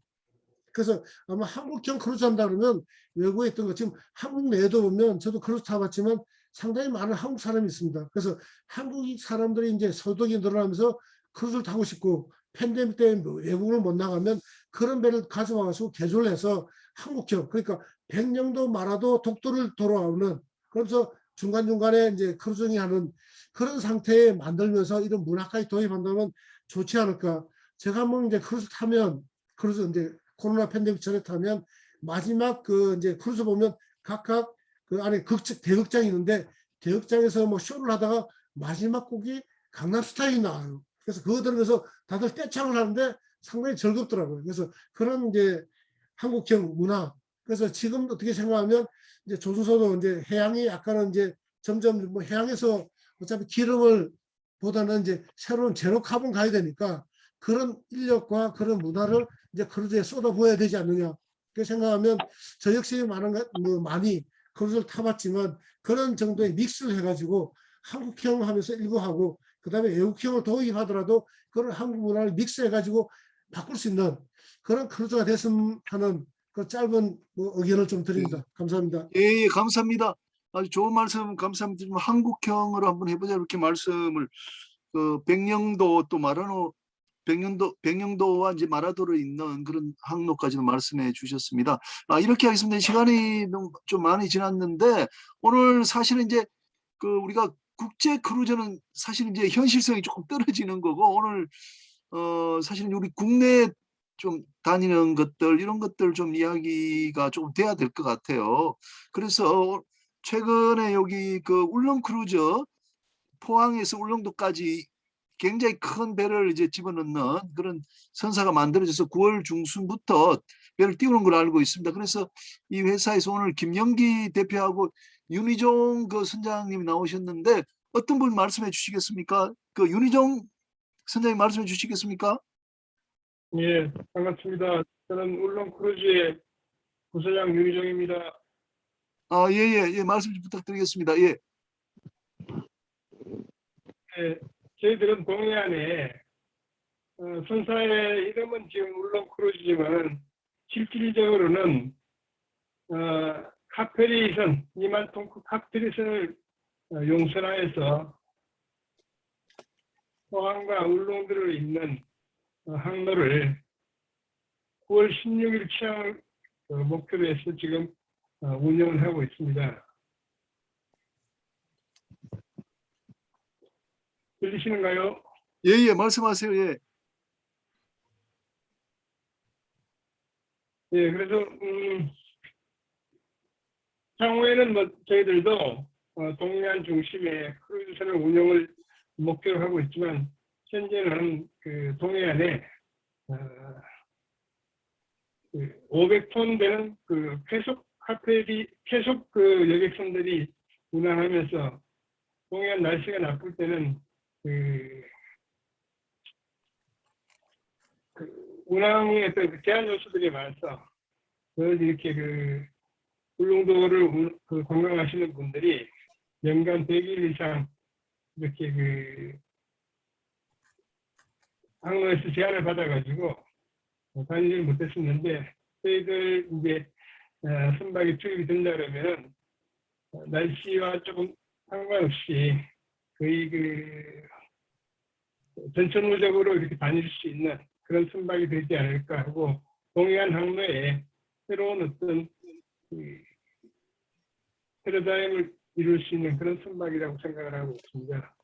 그래서 아마 한국형 크루즈 한다 그러면 외국에 있던 거 지금 한국 내에도 보면 저도 크루즈 타봤지만 상당히 많은 한국 사람이 있습니다. 그래서 한국 사람들이 이제 소득이 늘어나면서 크루즈를 타고 싶고 팬데믹 때문에 외국을 못 나가면 그런 배를 가져와서 개조를 해서 한국형, 그러니까 백령도 마라도 독도를 돌아오는, 그래서 중간중간에 이제 크루징 하는 그런 상태에 만들면서 이런 문화까지 도입한다면 좋지 않을까. 제가 한번 이제 크루즈 타면, 크루즈 이제 코로나 팬데믹 전에 타면 마지막 그 이제 크루즈 보면 각각 그 안에 대극장이 있는데 대극장에서 뭐 쇼를 하다가 마지막 곡이 강남 스타일이 나와요. 그래서 그거 들으면서 다들 떼창을 하는데 상당히 즐겁더라고요. 그래서 그런 이제 한국형 문화. 그래서 지금 어떻게 생각하면 이제 조선소도 이제 해양이 약간은 이제 점점 뭐 해양에서 어차피 기름을 보다는 이제 새로운 제로 카본 가야 되니까 그런 인력과 그런 문화를 이제 크루즈에 쏟아부어야 되지 않느냐. 그 생각하면 저 역시 많이 크루즈를 타봤지만 그런 정도의 믹스를 해가지고 한국형 하면서 일부 하고 그다음에 외국형을 도입하더라도 그런 한국 문화를 믹스해가지고 바꿀 수 있는 그런 크루즈가 됐으면 하는 그 짧은 의견을 좀 드립니다. 감사합니다. 예, 감사합니다. 아주 좋은 말씀 감사합니다. 한국형으로 한번 해보자 이렇게 말씀을 백령도 또 마라노 백령도와 이제 마라도를 잇는 그런 항로까지도 말씀해 주셨습니다. 이렇게 하겠습니다. 시간이 좀 많이 지났는데 오늘 사실은 이제 우리가 국제 크루즈는 사실 이제 현실성이 조금 떨어지는 거고 오늘 사실은 우리 국내 좀 다니는 것들 이런 것들 좀 이야기가 좀 돼야 될 것 같아요. 그래서 최근에 여기 울릉 크루즈 포항에서 울릉도까지 굉장히 큰 배를 이제 집어넣는 그런 선사가 만들어져서 9월 중순부터 배를 띄우는 걸 알고 있습니다. 그래서 이 회사에서 오늘 김영기 대표하고 윤희종 선장님이 나오셨는데 어떤 분 말씀해 주시겠습니까? 윤희종 선장님 말씀해 주시겠습니까? 예, 반갑습니다. 저는 울릉 크루즈의 부사장 윤희종입니다. 예, 말씀 좀 부탁드리겠습니다. 예. 예, 저희들은 동해안에 선사의 이름은 지금 울릉 크루즈지만 실질적으로는 카페리선 2만 톤급 카페리선을 용선하여서 포항과 울릉도를 잇는 항로를 9월 16일 취항을 목표로 해서 지금 운영을 하고 있습니다. 들리시는가요? 예, 말씀하세요. 예. 예, 그래서 향후에는 뭐 저희들도 동해안 중심의 크루즈선을 운영을 목표로 하고 있지만 현재는 동해안에 500톤 되는 쾌속 여객선들이 운항하면서 동해안 날씨가 나쁠 때는 운항에 제한 요소들이 많아서 이렇게 울릉도를 관광하시는 분들이 연간 100일 이상 이렇게 항로에서 제한을 받아가지고 다니지를 못했었는데 저희들 이제 선박이 투입이 된다 그러면은 날씨와 조금 상관없이 거의 전천후적으로 이렇게 다닐 수 있는 그런 선박이 되지 않을까 하고 동해안 항로에 새로운 어떤 패러다임을 이룰 수 있는 그런 선박이라고 생각을 하고 있습니다.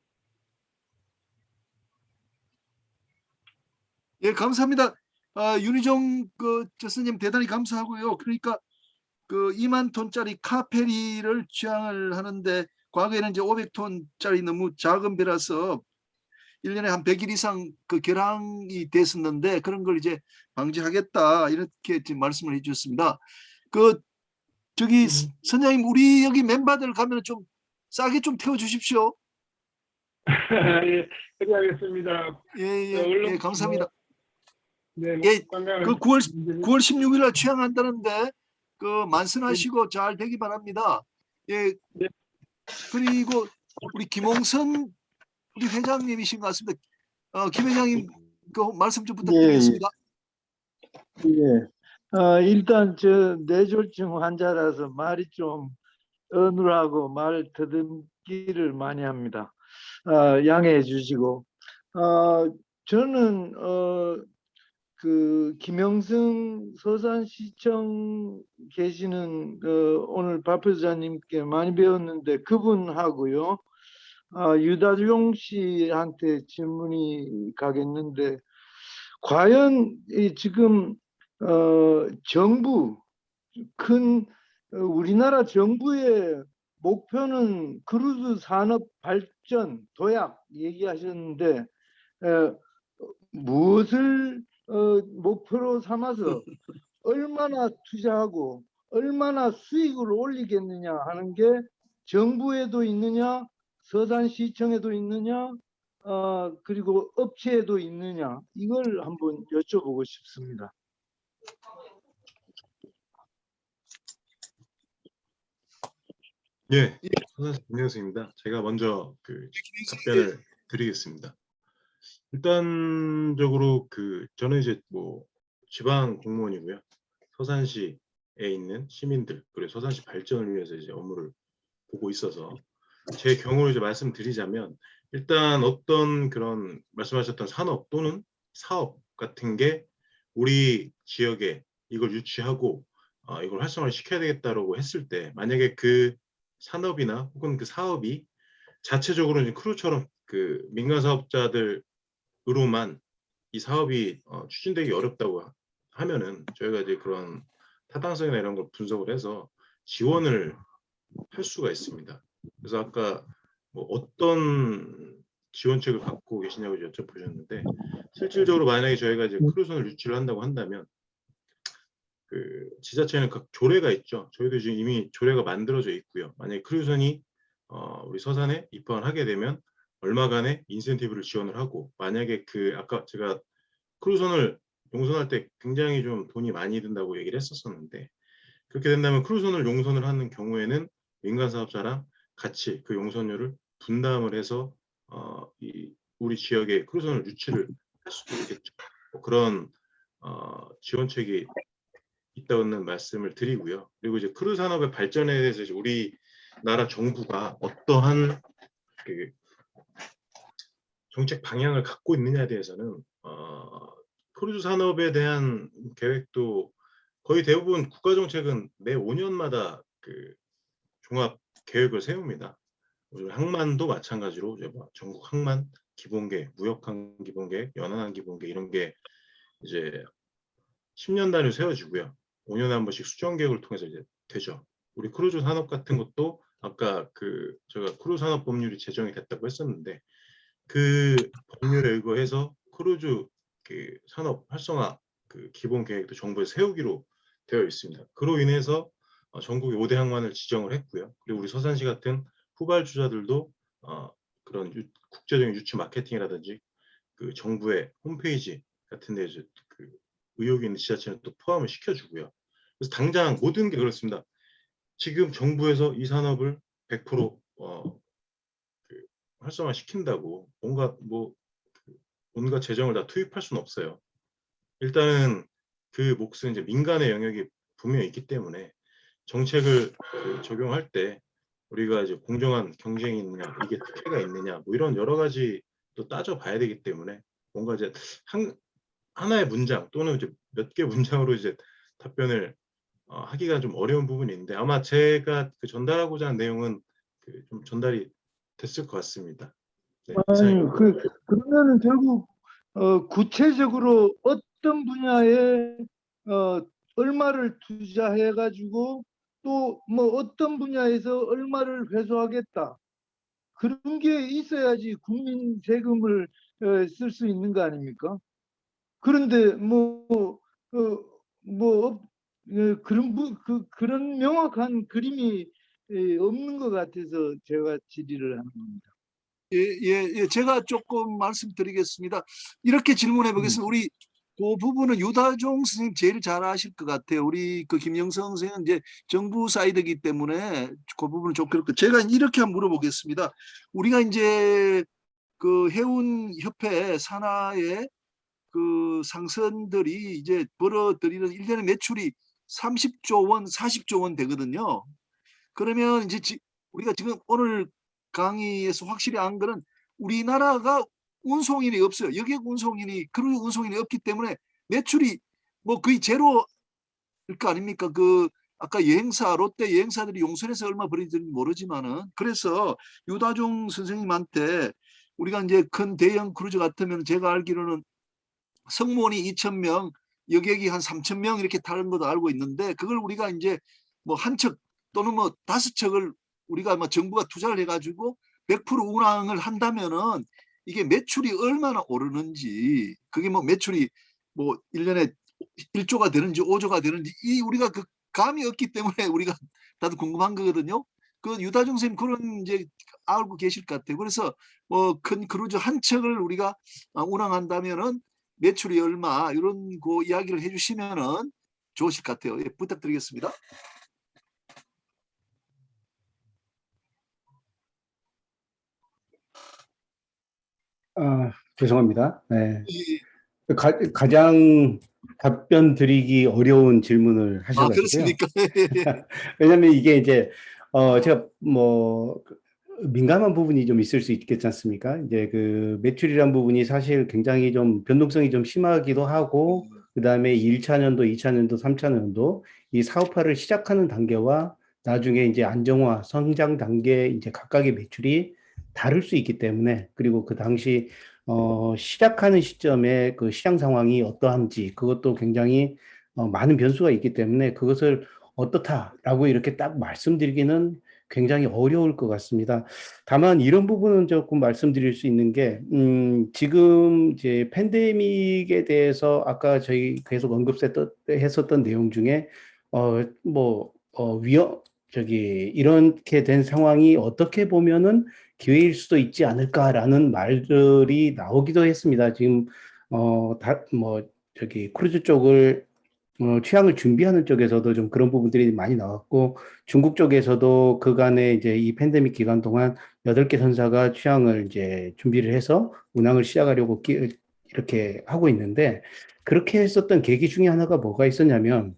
예, 감사합니다. 윤희종 교수님 대단히 감사하고요. 그러니까 2만 톤짜리 카페리를 취항을 하는데 과거에는 이제 500톤짜리 너무 작은 배라서 1년에 한 100일 이상 결항이 됐었는데 그런 걸 이제 방지하겠다 이렇게 지금 말씀을 해주셨습니다. 저기 선장님 우리 여기 멤버들 가면 좀 싸게 좀 태워주십시오. 예, 그리하겠습니다. 예, 감사합니다. 네, 예, 관광을 그 9월 16일 날 취항한다는데 그 만선하시고 잘 되기 바랍니다. 예. 네. 그리고 우리 김홍선 우리 회장님이신 것 같습니다. 김 회장님 그 말씀 좀 부탁드리겠습니다. 예. 일단 저 뇌졸중 환자라서 말이 좀 어눌하고 말 더듬기를 많이 합니다. 양해해 주시고, 저는 그 김영승 서산시청 계시는 오늘 박 부장님께 많이 배웠는데 그분하고요. 유다종 씨한테 질문이 가겠는데 과연 지금 정부 우리나라 정부의 목표는 크루즈 산업 발전 도약 얘기하셨는데 무엇을 목표로 삼아서 얼마나 투자하고 얼마나 수익을 올리겠느냐 하는 게 정부에도 있느냐 서산시청에도 있느냐 그리고 업체에도 있느냐 이걸 한번 여쭤보고 싶습니다. 예, 김영수입니다. 제가 먼저 그 답변을 드리겠습니다. 일단적으로 저는 이제 뭐 지방 공무원이고요. 서산시에 있는 시민들 그리고 서산시 발전을 위해서 이제 업무를 보고 있어서 제 경우를 이제 말씀드리자면 일단 어떤 그런 말씀하셨던 산업 또는 사업 같은 게 우리 지역에 이걸 유치하고 이걸 활성화를 시켜야 되겠다라고 했을 때 만약에 그 산업이나 혹은 그 사업이 자체적으로 이제 크루처럼 그 민간 사업자들으로만 이 사업이 추진되기 어렵다고 하면은 저희가 이제 그런 타당성이나 이런 걸 분석을 해서 지원을 할 수가 있습니다. 그래서 아까 뭐 어떤 지원책을 갖고 계시냐고 여쭤보셨는데 실질적으로 만약에 저희가 이제 크루선을 유치를 한다고 한다면 그 지자체는 각 조례가 있죠. 저희도 지금 이미 조례가 만들어져 있고요. 만약에 크루선이 우리 서산에 입항을 하게 되면 얼마간의 인센티브를 지원을 하고 만약에 아까 제가 크루선을 용선할 때 굉장히 좀 돈이 많이 든다고 얘기를 했었는데 그렇게 된다면 크루선을 용선을 하는 경우에는 민간 사업자랑 같이 그 용선료를 분담을 해서 우리 지역에 크루선을 유치를 할 수도 있겠죠. 뭐 그런 지원책이 있다는 말씀을 드리고요. 그리고 이제 크루즈 산업의 발전에 대해서 이제 우리나라 정부가 어떠한 그 정책 방향을 갖고 있느냐에 대해서는 크루즈 산업에 대한 계획도 거의 대부분 국가 정책은 매 5년마다 그 종합 계획을 세웁니다. 항만도 마찬가지로 이제 뭐 전국 항만 기본계획, 무역항 기본계획, 연안항 기본계획 이런 게 이제 10년 단위로 세워지고요. 5년에 한 번씩 수정 계획을 통해서 이제 되죠. 우리 크루즈 산업 같은 것도 아까 제가 크루즈 산업 법률이 제정이 됐다고 했었는데 그 법률에 의거해서 크루즈 산업 활성화 기본 계획도 정부에 세우기로 되어 있습니다. 그로 인해서 전국의 5대 항만을 지정을 했고요. 그리고 우리 서산시 같은 후발주자들도 그런 국제적인 유치 마케팅이라든지 정부의 홈페이지 같은 데 의혹이 있는 지자체는 또 포함을 시켜주고요. 그래서 당장 모든 게 그렇습니다. 지금 정부에서 이 산업을 100% 활성화시킨다고 온갖 재정을 다 투입할 수는 없어요. 일단은 그 몫은 이제 민간의 영역이 분명히 있기 때문에 정책을 적용할 때 우리가 이제 공정한 경쟁이 있느냐, 이게 특혜가 있느냐, 뭐 이런 여러 가지 또 따져봐야 되기 때문에 뭔가 이제 하나의 문장 또는 이제 몇 개 문장으로 이제 답변을 하기가 좀 어려운 부분이 있는데 아마 제가 전달하고자 하는 내용은 좀 전달이 됐을 것 같습니다. 네, 아니, 그러면은 결국 구체적으로 어떤 분야에 얼마를 투자해 가지고 또 뭐 어떤 분야에서 얼마를 회수하겠다 그런 게 있어야지 국민 세금을 쓸 수 있는 거 아닙니까? 그런데 그런 명확한 그림이 없는 것 같아서 제가 질의를 하는 겁니다. 예, 제가 조금 말씀드리겠습니다. 이렇게 질문해 보겠습니다. 우리 그 부분은 유다종 선생님 제일 잘 아실 것 같아요. 우리 그 김영성 선생은 이제 정부 사이드이기 때문에 그 부분은 좀 그렇고 제가 이렇게 한번 물어보겠습니다. 우리가 이제 그 해운협회 산하의 그 상선들이 이제 벌어들이는 1년에 매출이 30조 원, 40조 원 되거든요. 그러면 이제 우리가 지금 오늘 강의에서 확실히 안 거는 우리나라가 운송인이 없어요. 여객 운송인이 그런 운송인이 없기 때문에 매출이 뭐 거의 제로일 거 아닙니까? 그 아까 여행사 롯데 여행사들이 용선에서 얼마 벌이는지 모르지만은 그래서 유다종 선생님한테 우리가 이제 큰 대형 크루즈 같으면 제가 알기로는 승무원이 2,000명, 여객이 한 3,000명 이렇게 타는 것도 알고 있는데 그걸 우리가 이제 뭐 한 척 또는 뭐 5척을 우리가 뭐 정부가 투자를 해가지고 100% 운항을 한다면은 이게 매출이 얼마나 오르는지 그게 뭐 매출이 뭐 1년에 1조가 되는지 5조가 되는지 이 우리가 그 감이 없기 때문에 우리가 다들 궁금한 거거든요. 그 유다종 선생님 그런 이제 알고 계실 것 같아요. 그래서 뭐 큰 크루즈 한 척을 우리가 운항한다면은 매출이 얼마 이런 그 이야기를 해주시면은 좋으실 것 같아요. 예, 부탁드리겠습니다. 죄송합니다. 네. 예. 가장 답변 드리기 어려운 질문을 하셔가지고요. 그렇습니까? 왜냐하면 이게 이제 제가 뭐 민감한 부분이 좀 있을 수 있겠지 않습니까? 이제 그 매출이란 부분이 사실 굉장히 좀 변동성이 좀 심하기도 하고 그다음에 1차 년도, 2차 년도, 3차 년도 이 사업화를 시작하는 단계와 나중에 이제 안정화, 성장 단계 이제 각각의 매출이 다를 수 있기 때문에 그리고 그 당시 시작하는 시점에 그 시장 상황이 어떠한지 그것도 굉장히 많은 변수가 있기 때문에 그것을 어떻다라고 이렇게 딱 말씀드리기는 굉장히 어려울 것 같습니다. 다만 이런 부분은 조금 말씀드릴 수 있는 게 지금 이제 팬데믹에 대해서 아까 저희 계속 언급했었던 내용 중에 이렇게 된 상황이 어떻게 보면은 기회일 수도 있지 않을까라는 말들이 나오기도 했습니다. 지금 크루즈 쪽을 취항을 준비하는 쪽에서도 좀 그런 부분들이 많이 나왔고 중국 쪽에서도 그간에 이제 이 팬데믹 기간 동안 8개 선사가 취항을 이제 준비를 해서 운항을 시작하려고 이렇게 하고 있는데 그렇게 했었던 계기 중에 하나가 뭐가 있었냐면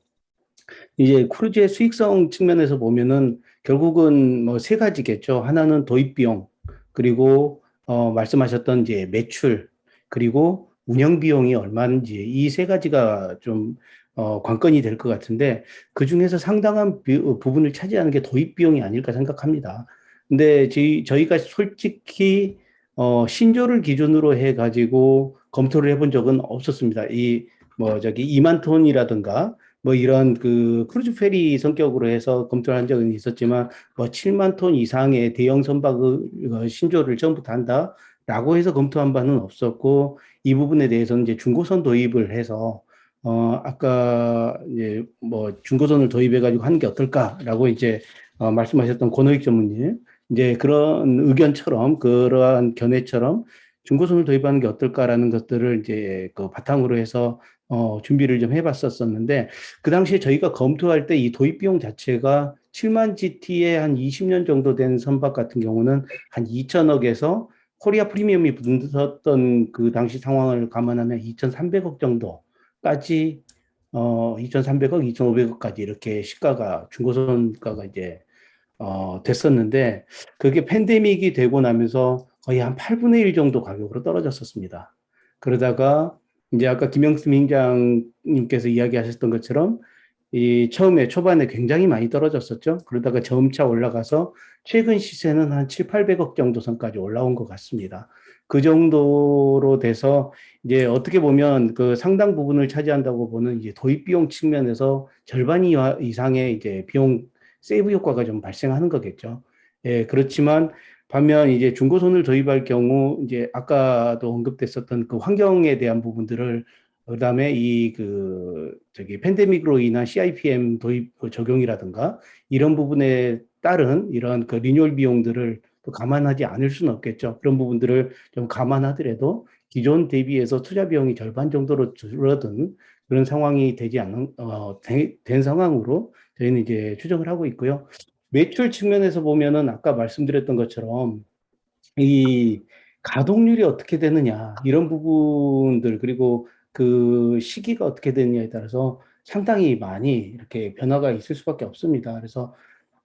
이제 크루즈의 수익성 측면에서 보면은 결국은 뭐 3가지겠죠. 하나는 도입 비용, 그리고 말씀하셨던 이제 매출, 그리고 운영 비용이 얼마인지 이 3가지가 좀 관건이 될 것 같은데 그 중에서 상당한 부분을 차지하는 게 도입 비용이 아닐까 생각합니다. 근데 저희가 솔직히 신조를 기준으로 해가지고 검토를 해본 적은 없었습니다. 2만 톤이라든가 뭐 이런 그 크루즈 페리 성격으로 해서 검토를 한 적은 있었지만 뭐 7만 톤 이상의 대형 선박을 신조를 처음부터 한다라고 해서 검토한 바는 없었고 이 부분에 대해서는 이제 중고선 도입을 해서 아까 이제 뭐 중고선을 도입해 가지고 하는 게 어떨까라고 이제 말씀하셨던 권호익 전무님 이제 그런 의견처럼 그러한 견해처럼 중고선을 도입하는 게 어떨까라는 것들을 이제 그 바탕으로 해서 준비를 좀 해봤었는데 그 당시에 저희가 검토할 때 이 도입 비용 자체가 7만 GT에 한 20년 정도 된 선박 같은 경우는 한 2천억에서 코리아 프리미엄이 붙었던 그 당시 상황을 감안하면 2,300억 정도까지 2,300억, 2,500억까지 이렇게 시가가 중고선가가 이제 됐었는데 그게 팬데믹이 되고 나면서 거의 한 8분의 1 정도 가격으로 떨어졌었습니다. 그러다가 이제 아까 김영수 위원장님께서 이야기하셨던 것처럼 이 처음에 초반에 굉장히 많이 떨어졌었죠. 그러다가 점차 올라가서 최근 시세는 한 7, 800억 정도 선까지 올라온 것 같습니다. 그 정도로 돼서 이제 어떻게 보면 그 상당 부분을 차지한다고 보는 이제 도입 비용 측면에서 절반 이상의 이제 비용 세이브 효과가 좀 발생하는 거겠죠. 예, 그렇지만 반면 이제 중고선을 도입할 경우 이제 아까도 언급됐었던 그 환경에 대한 부분들을 그다음에 팬데믹으로 인한 CIPM 도입 적용이라든가 이런 부분에 따른 이런 그 리뉴얼 비용들을 또 감안하지 않을 수는 없겠죠. 그런 부분들을 좀 감안하더라도 기존 대비해서 투자 비용이 절반 정도로 줄어든 그런 상황이 되지 않은 된 상황으로 저희는 이제 추정을 하고 있고요. 매출 측면에서 보면은 아까 말씀드렸던 것처럼 이 가동률이 어떻게 되느냐 이런 부분들 그리고 그 시기가 어떻게 되느냐에 따라서 상당히 많이 이렇게 변화가 있을 수밖에 없습니다. 그래서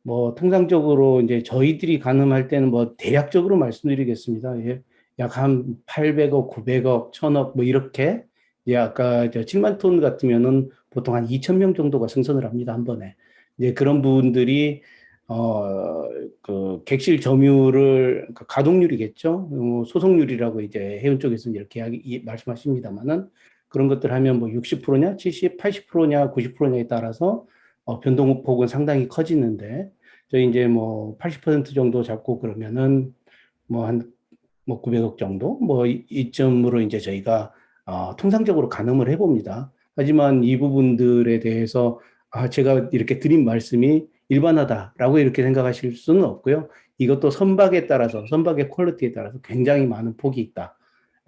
뭐 통상적으로 이제 저희들이 가늠할 때는 뭐 대략적으로 말씀드리겠습니다. 예. 약 한 800억, 900억, 1000억 뭐 이렇게 이제 아까 7만 톤 같으면은 보통 한 2,000명 정도가 생산을 합니다. 한 번에. 이제 그런 분들이 그 객실 점유율을 그 가동률이겠죠. 소속률이라고 이제 해운 쪽에서 이렇게 말씀하십니다만은 그런 것들 하면 뭐 60%냐, 70, 80%냐, 90%냐에 따라서 변동폭은 상당히 커지는데 저희 이제 뭐 80% 정도 잡고 그러면은 뭐 한 뭐 900억 정도 뭐 이점으로 이제 저희가 통상적으로 가늠을 해봅니다. 하지만 이 부분들에 대해서 제가 이렇게 드린 말씀이 일반화다라고 이렇게 생각하실 수는 없고요. 이것도 선박에 따라서 선박의 퀄리티에 따라서 굉장히 많은 폭이 있다.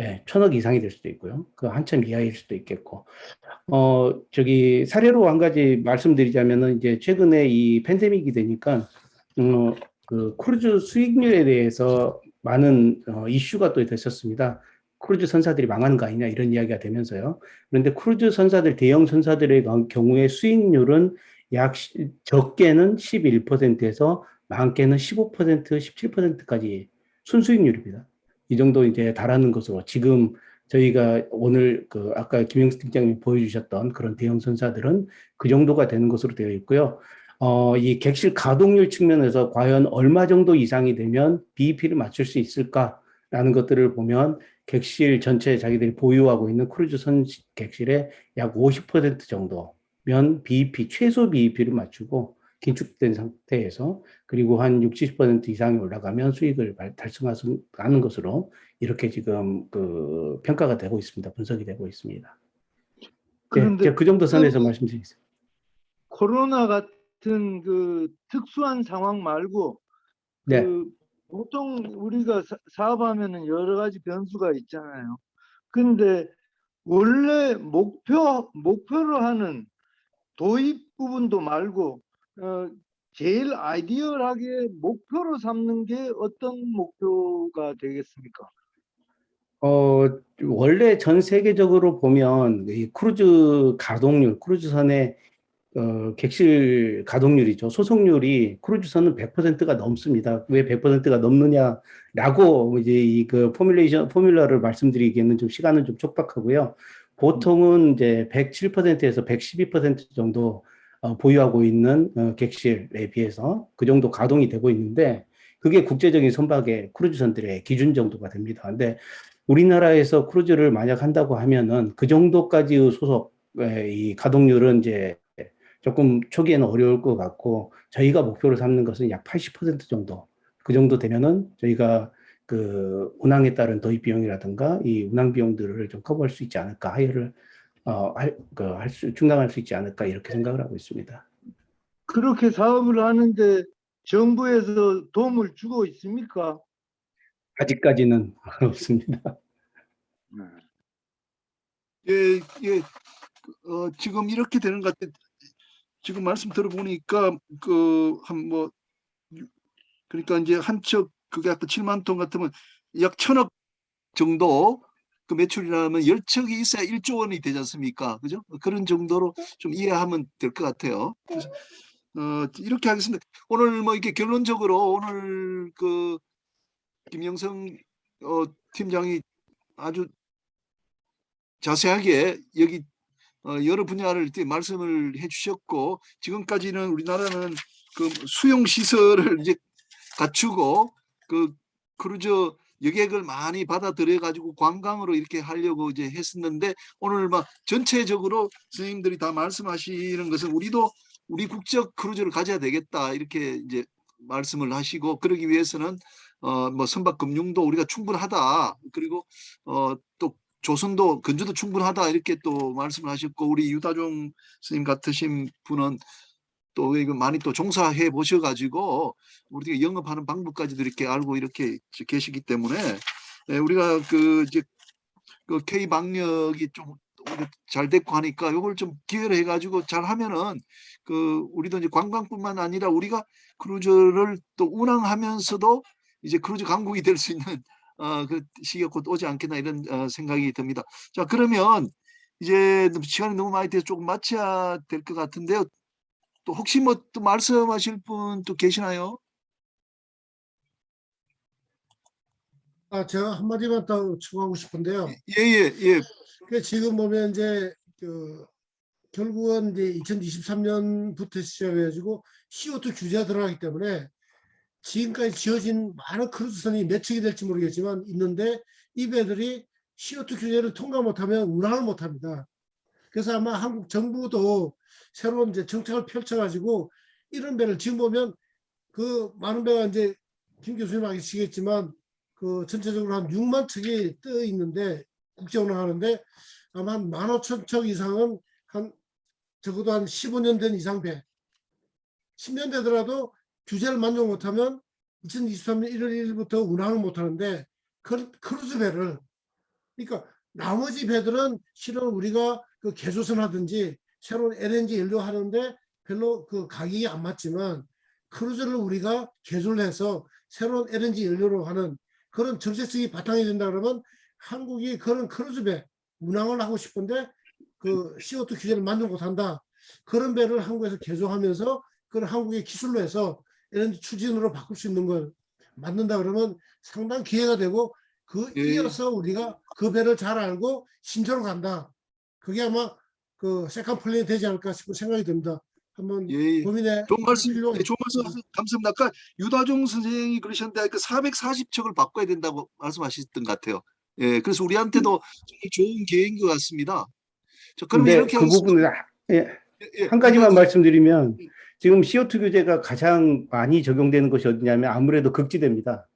예, 1,000억 이상이 될 수도 있고요. 그 한참 이하일 수도 있겠고. 저기 사례로 한 가지 말씀드리자면은 이제 최근에 이 팬데믹이 되니까 그 크루즈 수익률에 대해서 많은 이슈가 또 됐었습니다. 크루즈 선사들이 망하는 거 아니냐 이런 이야기가 되면서요. 그런데 크루즈 선사들 대형 선사들의 경우에 수익률은 적게는 11%에서 많게는 15%, 17%까지 순수익률입니다. 이 정도 이제 달하는 것으로 지금 저희가 오늘 그 아까 김영수 팀장님이 보여주셨던 그런 대형 선사들은 그 정도가 되는 것으로 되어 있고요. 이 객실 가동률 측면에서 과연 얼마 정도 이상이 되면 BEP를 맞출 수 있을까라는 것들을 보면 객실 전체 자기들이 보유하고 있는 크루즈 선 객실의 약 50% 정도면 BEP, 최소 BEP를 맞추고 긴축된 상태에서 그리고 한 60, 70% 이상이 올라가면 수익을 달성하는 것으로 이렇게 지금 그 평가가 되고 있습니다. 분석이 되고 있습니다. 그런데 네, 그 정도 선에서 말씀드리겠습니다. 코로나 같은 그 특수한 상황 말고 네. 그 보통 우리가 사업하면은 여러 가지 변수가 있잖아요. 근데 원래 목표로 하는 도입 부분도 말고 제일 아이디얼하게 목표로 삼는 게 어떤 목표가 되겠습니까? 원래 전 세계적으로 보면 이 크루즈 가동률, 크루즈선의 객실 가동률이죠. 소속률이 크루즈선은 100%가 넘습니다. 왜 100%가 넘느냐라고 이제 이 그 포뮬러를 말씀드리기에는 좀 시간은 좀 촉박하고요. 보통은 이제 107%에서 112% 정도 보유하고 있는 객실에 비해서 그 정도 가동이 되고 있는데 그게 국제적인 선박의 크루즈선들의 기준 정도가 됩니다. 근데 우리나라에서 크루즈를 만약 한다고 하면은 그 정도까지의 이 가동률은 이제 조금 초기에는 어려울 것 같고 저희가 목표로 삼는 것은 약 80% 정도 그 정도 되면은 저희가 그 운항에 따른 도입 비용이라든가 이 운항 비용들을 좀 커버할 수 있지 않을까 하여를 충당할 수 있지 않을까 이렇게 생각을 하고 있습니다. 그렇게 사업을 하는데 정부에서 도움을 주고 있습니까? 아직까지는 없습니다. 예, 예, 지금 이렇게 되는 것 같아. 지금 말씀 들어보니까 그러니까 이제 한 척 그게 아까 7만 톤 같으면 약 1,000억 정도 그 매출이라면 10척이 있어야 1조 원이 되지 않습니까? 그죠? 그런 정도로 좀 이해하면 될 것 같아요. 그래서 이렇게 하겠습니다. 오늘 뭐 이렇게 결론적으로 오늘 그 김영성 팀장이 아주 자세하게 여기 여러 분야를 말씀을 해주셨고 지금까지는 우리나라는 그 수용 시설을 이제 갖추고 그 크루즈 여객을 많이 받아들여 가지고 관광으로 이렇게 하려고 이제 했었는데 오늘 막 전체적으로 선생님들이 다 말씀하시는 것은 우리 국적 크루즈를 가져야 되겠다 이렇게 이제 말씀을 하시고 그러기 위해서는 뭐 선박 금융도 우리가 충분하다 그리고 또 조선도 건조도 충분하다 이렇게 또 말씀을 하셨고 우리 유다종 선생님 같으신 분은 또 이거 많이 또 종사해 보셔가지고 우리가 영업하는 방법까지도 이렇게 알고 이렇게 계시기 때문에 우리가 그 이제 그 K 방역이 좀 잘 됐고 하니까 이걸 좀 기회를 해가지고 잘 하면은 그 우리도 이제 관광뿐만 아니라 우리가 크루즈를 또 운항하면서도 이제 크루즈 강국이 될 수 있는 그 시기가 곧 오지 않겠나 이런 생각이 듭니다. 자, 그러면 이제 시간이 너무 많이 돼서 조금 마쳐야 될 것 같은데요. 또 혹시 뭐 또 말씀하실 분 또 계시나요? 제가 한마디만 더 추가하고 싶은데요. 예. 그 지금 보면 이제 결국은 이제 2023년부터 시작해가지고 CO2 규제가 들어가기 때문에 지금까지 지어진 많은 크루즈선이 몇 척이 될지 모르겠지만 있는데 이 배들이 CO2 규제를 통과 못하면 운항을 못합니다. 그래서 아마 한국 정부도 새로운 이제 정책을 펼쳐가지고 이런 배를 지금 보면 그 많은 배가 이제 김 교수님 아시겠지만 그 전체적으로 한 6만 척이 떠 있는데 국제 운항하는데 아마 한 15,000척 이상은 한 적어도 한 15년 된 이상 배. 10년 되더라도 규제를 만족 못하면 2023년 1월 1일부터 운항을 못하는데 크루즈 배를 그러니까 나머지 배들은 실은 우리가 그 개조선 하든지 새로운 LNG 연료 하는데 별로 그 가격이 안 맞지만 크루즈를 우리가 개조를 해서 새로운 LNG 연료로 하는 그런 정책성이 바탕이 된다 그러면 한국이 그런 크루즈 배 운항을 하고 싶은데 그 CO2 규제를 만족 못한다. 그런 배를 한국에서 개조하면서 그걸 한국의 기술로 해서 LNG 추진으로 바꿀 수 있는 걸 만든다 그러면 상당히 기회가 되고 그 이어서 우리가 그 배를 잘 알고 신조로 간다. 그게 아마 그 세컨 플랜이 되지 않을까 싶은 생각이 듭니다. 한번 고민해 좋은 말씀, 필요가 좋은 말씀 감사합니다. 아까 유다종 선생이 그러셨는데 그 440척을 바꿔야 된다고 말씀하셨던 것 같아요. 예, 그래서 우리한테도 정말 좋은 기회인 것 같습니다. 자, 그럼 근데 이렇게 그 부분을 한 가지만 말씀드리면 지금 CO2 규제가 가장 많이 적용되는 것이 어디냐면 아무래도 극지대입니다.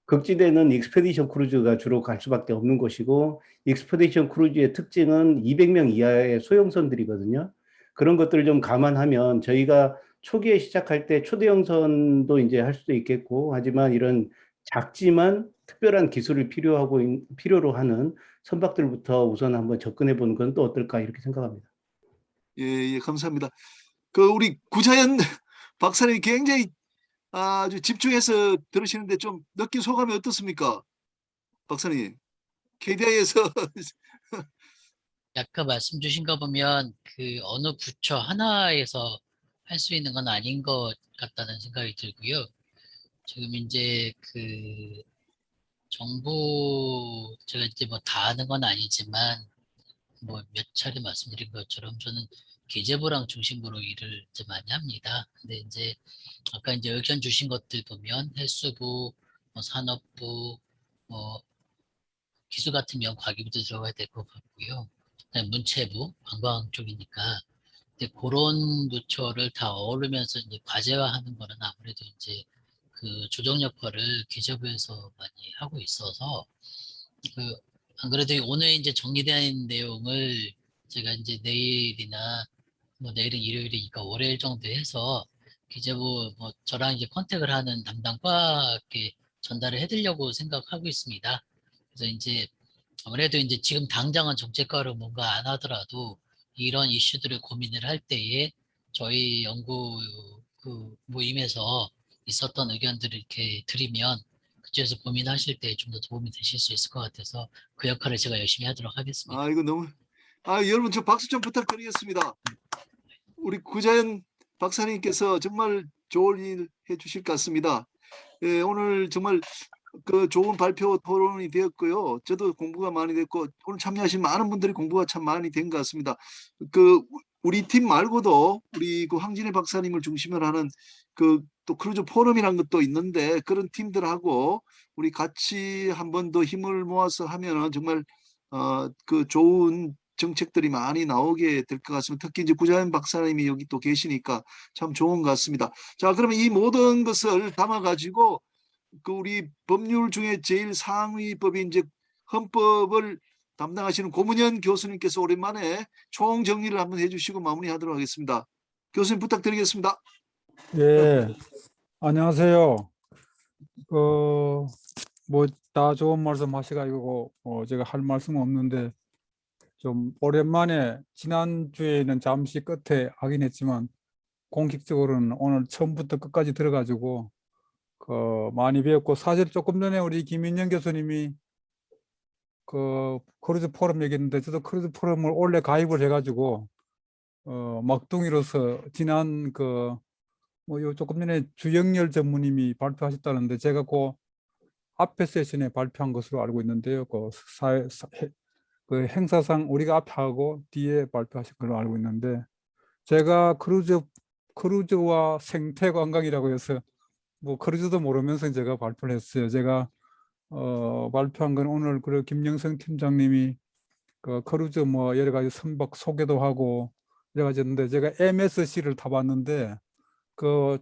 극지대는 익스페디션 크루즈가 주로 갈 수밖에 없는 것이고 익스페디션 크루즈의 특징은 200명 이하의 소형선들이거든요. 그런 것들을 좀 감안하면 저희가 초기에 시작할 때 초대형선도 이제 할 수도 있겠고 하지만 이런 작지만 특별한 기술을 필요로 하는 선박들부터 우선 한번 접근해 보는 건 또 어떨까 이렇게 생각합니다. 예, 감사합니다. 그 우리 구자연 박사님이 굉장히 아주 집중해서 들으시는데 좀 느낀 소감이 어떻습니까? 박사님, KDI에서 아까 말씀 주신 거 보면 그 어느 부처 하나에서 할 수 있는 건 아닌 것 같다는 생각이 들고요. 지금 이제 그 정부 제가 이제 뭐 다 아는 건 아니지만 뭐 몇 차례 말씀드린 것처럼 저는 기재부랑 중심으로 일을 이제 많이 합니다. 근데 이제 아까 이제 의견 주신 것들 보면 해수부, 뭐 산업부, 뭐 기술 같으면 과기부도 들어가야 될 것 같고요. 그다음에 문체부, 관광 쪽이니까. 근데 그런 부처를 다 어우르면서 이제 과제화하는 거는 아무래도 이제 그 조정 역할을 기재부에서 많이 하고 있어서 그 안 그래도 오늘 이제 정리된 내용을 제가 이제 내일이나 뭐 내일은 일요일이니까 월요일 정도 해서 기재부 뭐 저랑 이제 컨택을 하는 담당과께 전달을 해드리려고 생각하고 있습니다. 그래서 이제 아무래도 이제 지금 당장은 정책과로 뭔가 안 하더라도 이런 이슈들을 고민을 할 때에 저희 연구 그 모임에서 있었던 의견들을 이렇게 드리면 그쪽에서 고민하실 때 좀 더 도움이 되실 수 있을 것 같아서 그 역할을 제가 열심히 하도록 하겠습니다. 이거 너무 여러분 저 박수 좀 부탁드리겠습니다. 우리 구자연 박사님께서 정말 좋은 일 해주실 것 같습니다. 예, 오늘 정말 그 좋은 발표 토론이 되었고요. 저도 공부가 많이 됐고 오늘 참여하신 많은 분들이 공부가 참 많이 된 것 같습니다. 그 우리 팀 말고도 우리 그 황진혜 박사님을 중심으로 하는 그 또 크루즈 포럼이라는 것도 있는데 그런 팀들하고 우리 같이 한 번 더 힘을 모아서 하면은 정말 그 좋은 정책들이 많이 나오게 될 것 같습니다. 특히 이제 구자연 박사님이 여기 또 계시니까 참 좋은 것 같습니다. 자, 그러면 이 모든 것을 담아가지고 그 우리 법률 중에 제일 상위법인 이제 헌법을 담당하시는 고문현 교수님께서 오랜만에 총정리를 한번 해주시고 마무리하도록 하겠습니다. 교수님 부탁드리겠습니다. 예, 안녕하세요. 뭐 다 좋은 말씀 하시가지고 제가 할 말씀은 없는데 좀 오랜만에 지난주에는 잠시 끝에 하긴 했지만 공식적으로는 오늘 처음부터 끝까지 들어가지고 많이 배웠고, 사실 조금 전에 우리 김인영 교수님이 크루즈 포럼 얘기했는데 저도 크루즈 포럼을 원래 가입을 해가지고 막둥이로서 지난 요 조금 전에 주영렬 전무님이 발표하셨다는데 제가 그 앞에 세션에 발표한 것으로 알고 있는데요. 그 행사상 우리가 앞에 하고 뒤에 발표하신 걸로 알고 있는데, 제가 크루즈와 생태 관광이라고 해서 뭐 크루즈도 모르면서 제가 발표를 했어요. 제가 발표한 건 오늘 김영성 팀장님이 크루즈 뭐 여러 가지 선박 소개도 하고 여러 가지 했는데, 제가 MSC를 타봤는데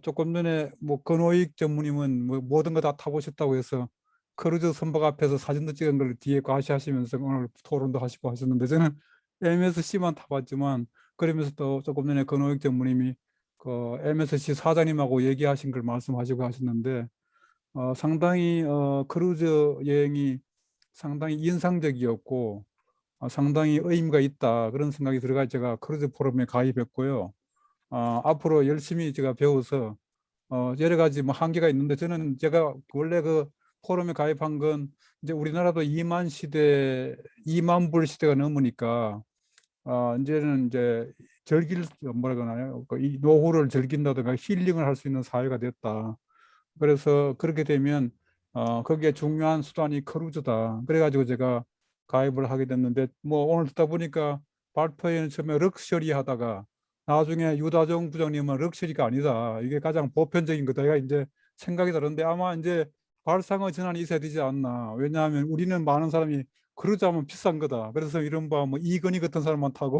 조금 전에 뭐 건호익 전무님은 뭐 모든 거 다 타보셨다고 해서 크루즈 선박 앞에서 사진도 찍은 걸 뒤에 과시하시면서 오늘 토론도 하시고 하셨는데, 저는 MSC만 타봤지만 그러면서 또 조금 전에 건호익 전무님이 MSC 사장님하고 얘기하신 걸 말씀하시고 하셨는데, 상당히 크루즈 여행이 상당히 인상적이었고 상당히 의미가 있다, 그런 생각이 들어가 제가 크루즈 포럼에 가입했고요. 앞으로 열심히 제가 배워서 여러 가지 뭐 한계가 있는데, 저는 제가 원래 포럼에 가입한 건 이제 우리나라도 2만 불 시대가 넘으니까 이제는 이제 뭐라 그러나요? 이 노후를 즐긴다든가 힐링을 할 수 있는 사회가 됐다. 그래서 그렇게 되면 거기에 중요한 수단이 크루즈다. 그래가지고 제가 가입을 하게 됐는데, 뭐 오늘 듣다 보니까 발표에는 처음에 럭셔리 하다가 나중에 유다정 부장님은 럭셔리가 아니다, 이게 가장 보편적인 거다, 내가 이제 생각이 다른데 아마 이제 발상의 전환이 있어야 되지 않나. 왜냐하면 우리는 많은 사람이 크루즈 하면 비싼 거다, 그래서 이른바 뭐 이건희 같은 사람만 타고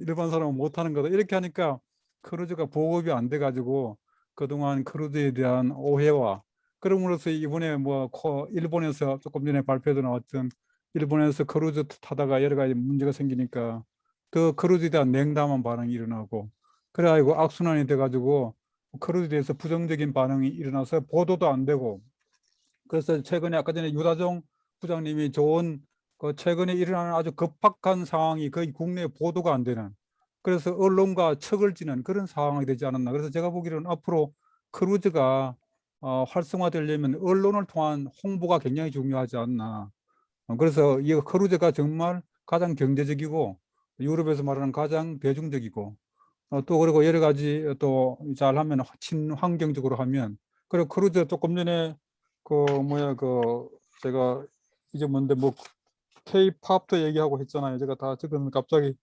일반 사람은 못 타는 거다, 이렇게 하니까 크루즈가 보급이 안 돼 가지고 그동안 크루즈에 대한 오해와, 그럼으로써 이번에 뭐 일본에서 조금 전에 발표도 나왔던 일본에서 크루즈 타다가 여러 가지 문제가 생기니까 그 크루즈에 대한 냉담한 반응이 일어나고, 그래가지고 악순환이 돼가지고 크루즈에 대해서 부정적인 반응이 일어나서 보도도 안 되고, 그래서 최근에 아까 전에 유다정 부장님이 좋은 최근에 일어나는 아주 급박한 상황이 거의 국내에 보도가 안 되는, 그래서 언론과 척을 지는 그런 상황이 되지 않았나. 그래서 제가 보기로는 앞으로 크루즈가 활성화되려면 언론을 통한 홍보가 굉장히 중요하지 않나. 그래서 이 크루즈가 정말 가장 경제적이고 유럽에서 말하는 가장 대중적이고 또 그리고 여러 가지 또 잘하면 친환경적으로 하면, 그리고 크루즈 조금 전에 제가 잊어먹는데 뭐 K-팝도 얘기하고 했잖아요. 제가 다 지금 갑자기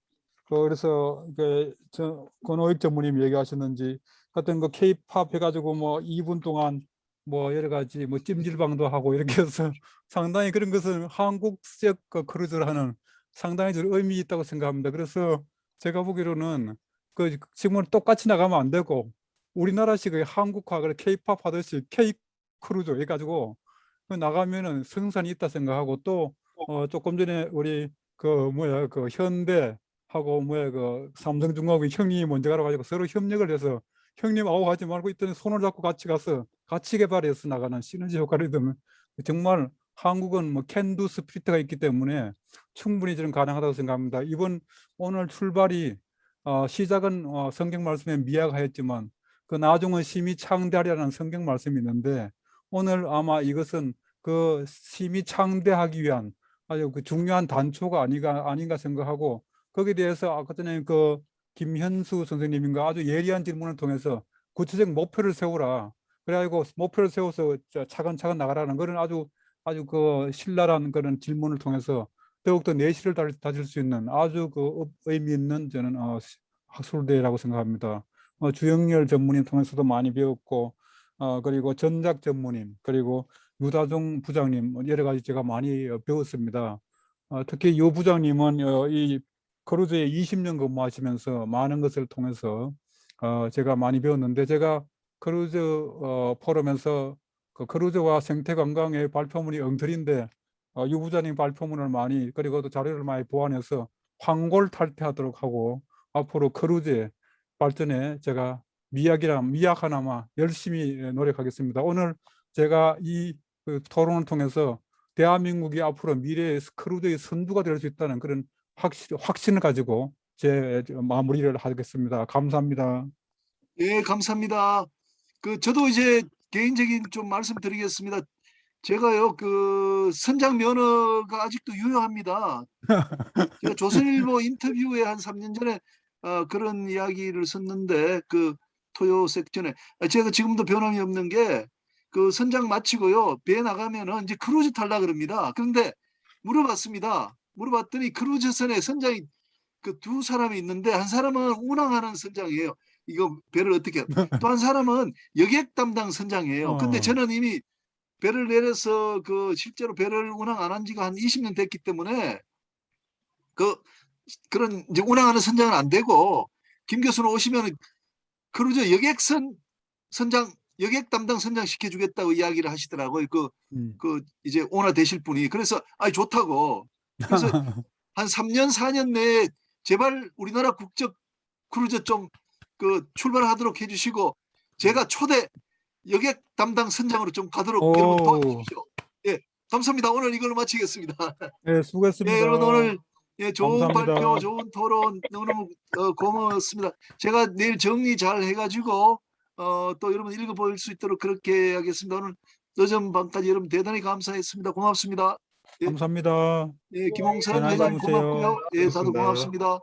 그래서 권오익 전무님 얘기하셨는지 하여튼 K-팝 해가지고 뭐 2분 동안 뭐 여러 가지 뭐 찜질방도 하고 이렇게 해서 상당히 그런 것은 한국적 크루즈를 하는 상당히 좀 의미 있다고 생각합니다. 그래서 제가 보기로는 지금은 똑같이 나가면 안 되고 우리나라식의 한국화, K-팝 하듯이 K-크루즈 해가지고 나가면은 성산이 있다 생각하고, 또 조금 전에 우리 현대 하고 삼성중공업의 형님이 먼저 가가지고 서로 협력을 해서 형님 아우 하지 말고 있더니 손을 잡고 같이 가서 같이 개발해서 나가는 시너지 효과를 얻으면 정말 한국은 뭐 캔두 스피릿가 있기 때문에 충분히 저는 가능하다고 생각합니다. 오늘 출발이 시작은 성경 말씀에 미약하였지만 그 나중은 심히 창대하리라는 성경 말씀이 있는데, 오늘 아마 이것은 그 심히 창대하기 위한 아주 중요한 단초가 아닌가 생각하고, 거기에 대해서 아까 전에 김현수 선생님인가 아주 예리한 질문을 통해서 구체적 목표를 세우라, 그래가지고 목표를 세워서 차근차근 나가라는 그런 아주 신랄한 그런 질문을 통해서 더욱더 내실을 다질 수 있는 아주 의미 있는 저는 학술대회라고 생각합니다. 주영렬 전무님 통해서도 많이 배웠고, 그리고 전작 전무님, 그리고 유다종 부장님 여러 가지 제가 많이 배웠습니다. 특히 유 부장님은 이 크루즈에 20년 근무하시면서 많은 것을 통해서 제가 많이 배웠는데, 제가 크루즈 포럼에서 크루즈와 생태관광의 발표문이 엉터리인데 유 부장님 발표문을 많이, 그리고 또 자료를 많이 보완해서 황골탈퇴하도록 하고 앞으로 크루즈에 발전에 제가 미약 하나마 열심히 노력하겠습니다. 오늘 제가 이 토론을 통해서 대한민국이 앞으로 미래의 크루즈의 선두가 될 수 있다는 그런 확신을 가지고 제 마무리를 하겠습니다. 감사합니다. 예, 감사합니다. 저도 이제 개인적인 좀 말씀드리겠습니다. 제가요, 선장 면허가 아직도 유효합니다. 제가 조선일보 인터뷰에 한 3년 전에 그런 이야기를 썼는데 토요 섹션에 제가 지금도 변함이 없는 게 선장 마치고요, 배에 나가면은 이제 크루즈 탈라 그럽니다. 그런데 물어봤습니다. 물어봤더니 크루즈선에 선장이 두 사람이 있는데 한 사람은 운항하는 선장이에요. 이거 배를 어떻게 또 한 사람은 여객 담당 선장이에요. 근데 저는 이미 배를 내려서 실제로 배를 운항 안 한 지가 한 20년 됐기 때문에 그런 이제 운항하는 선장은 안 되고 김 교수는 오시면 크루즈 선장 여객 담당 선장 시켜주겠다고 이야기를 하시더라고요. 이제 오나 되실 분이. 그래서 좋다고. 그래서 한 3년 4년 내에 제발 우리나라 국적 크루즈 좀 출발하도록 해주시고 제가 초대 여객 담당 선장으로 좀 가도록 여러분 도와주십시오. 예, 감사합니다. 오늘 이걸로 마치겠습니다. 네, 수고했습니다. 예, 여러분 오늘 좋은 감사합니다. 발표, 좋은 토론 너무 고마웠습니다. 제가 내일 정리 잘 해가지고 또 여러분 읽어볼 수 있도록 그렇게 하겠습니다. 오늘 늦은 밤까지 여러분 대단히 감사했습니다. 고맙습니다. 예. 감사합니다. 예, 김홍선 편안히 회장 주무세요. 고맙고요. 예, 다들 고맙습니다. 고맙습니다.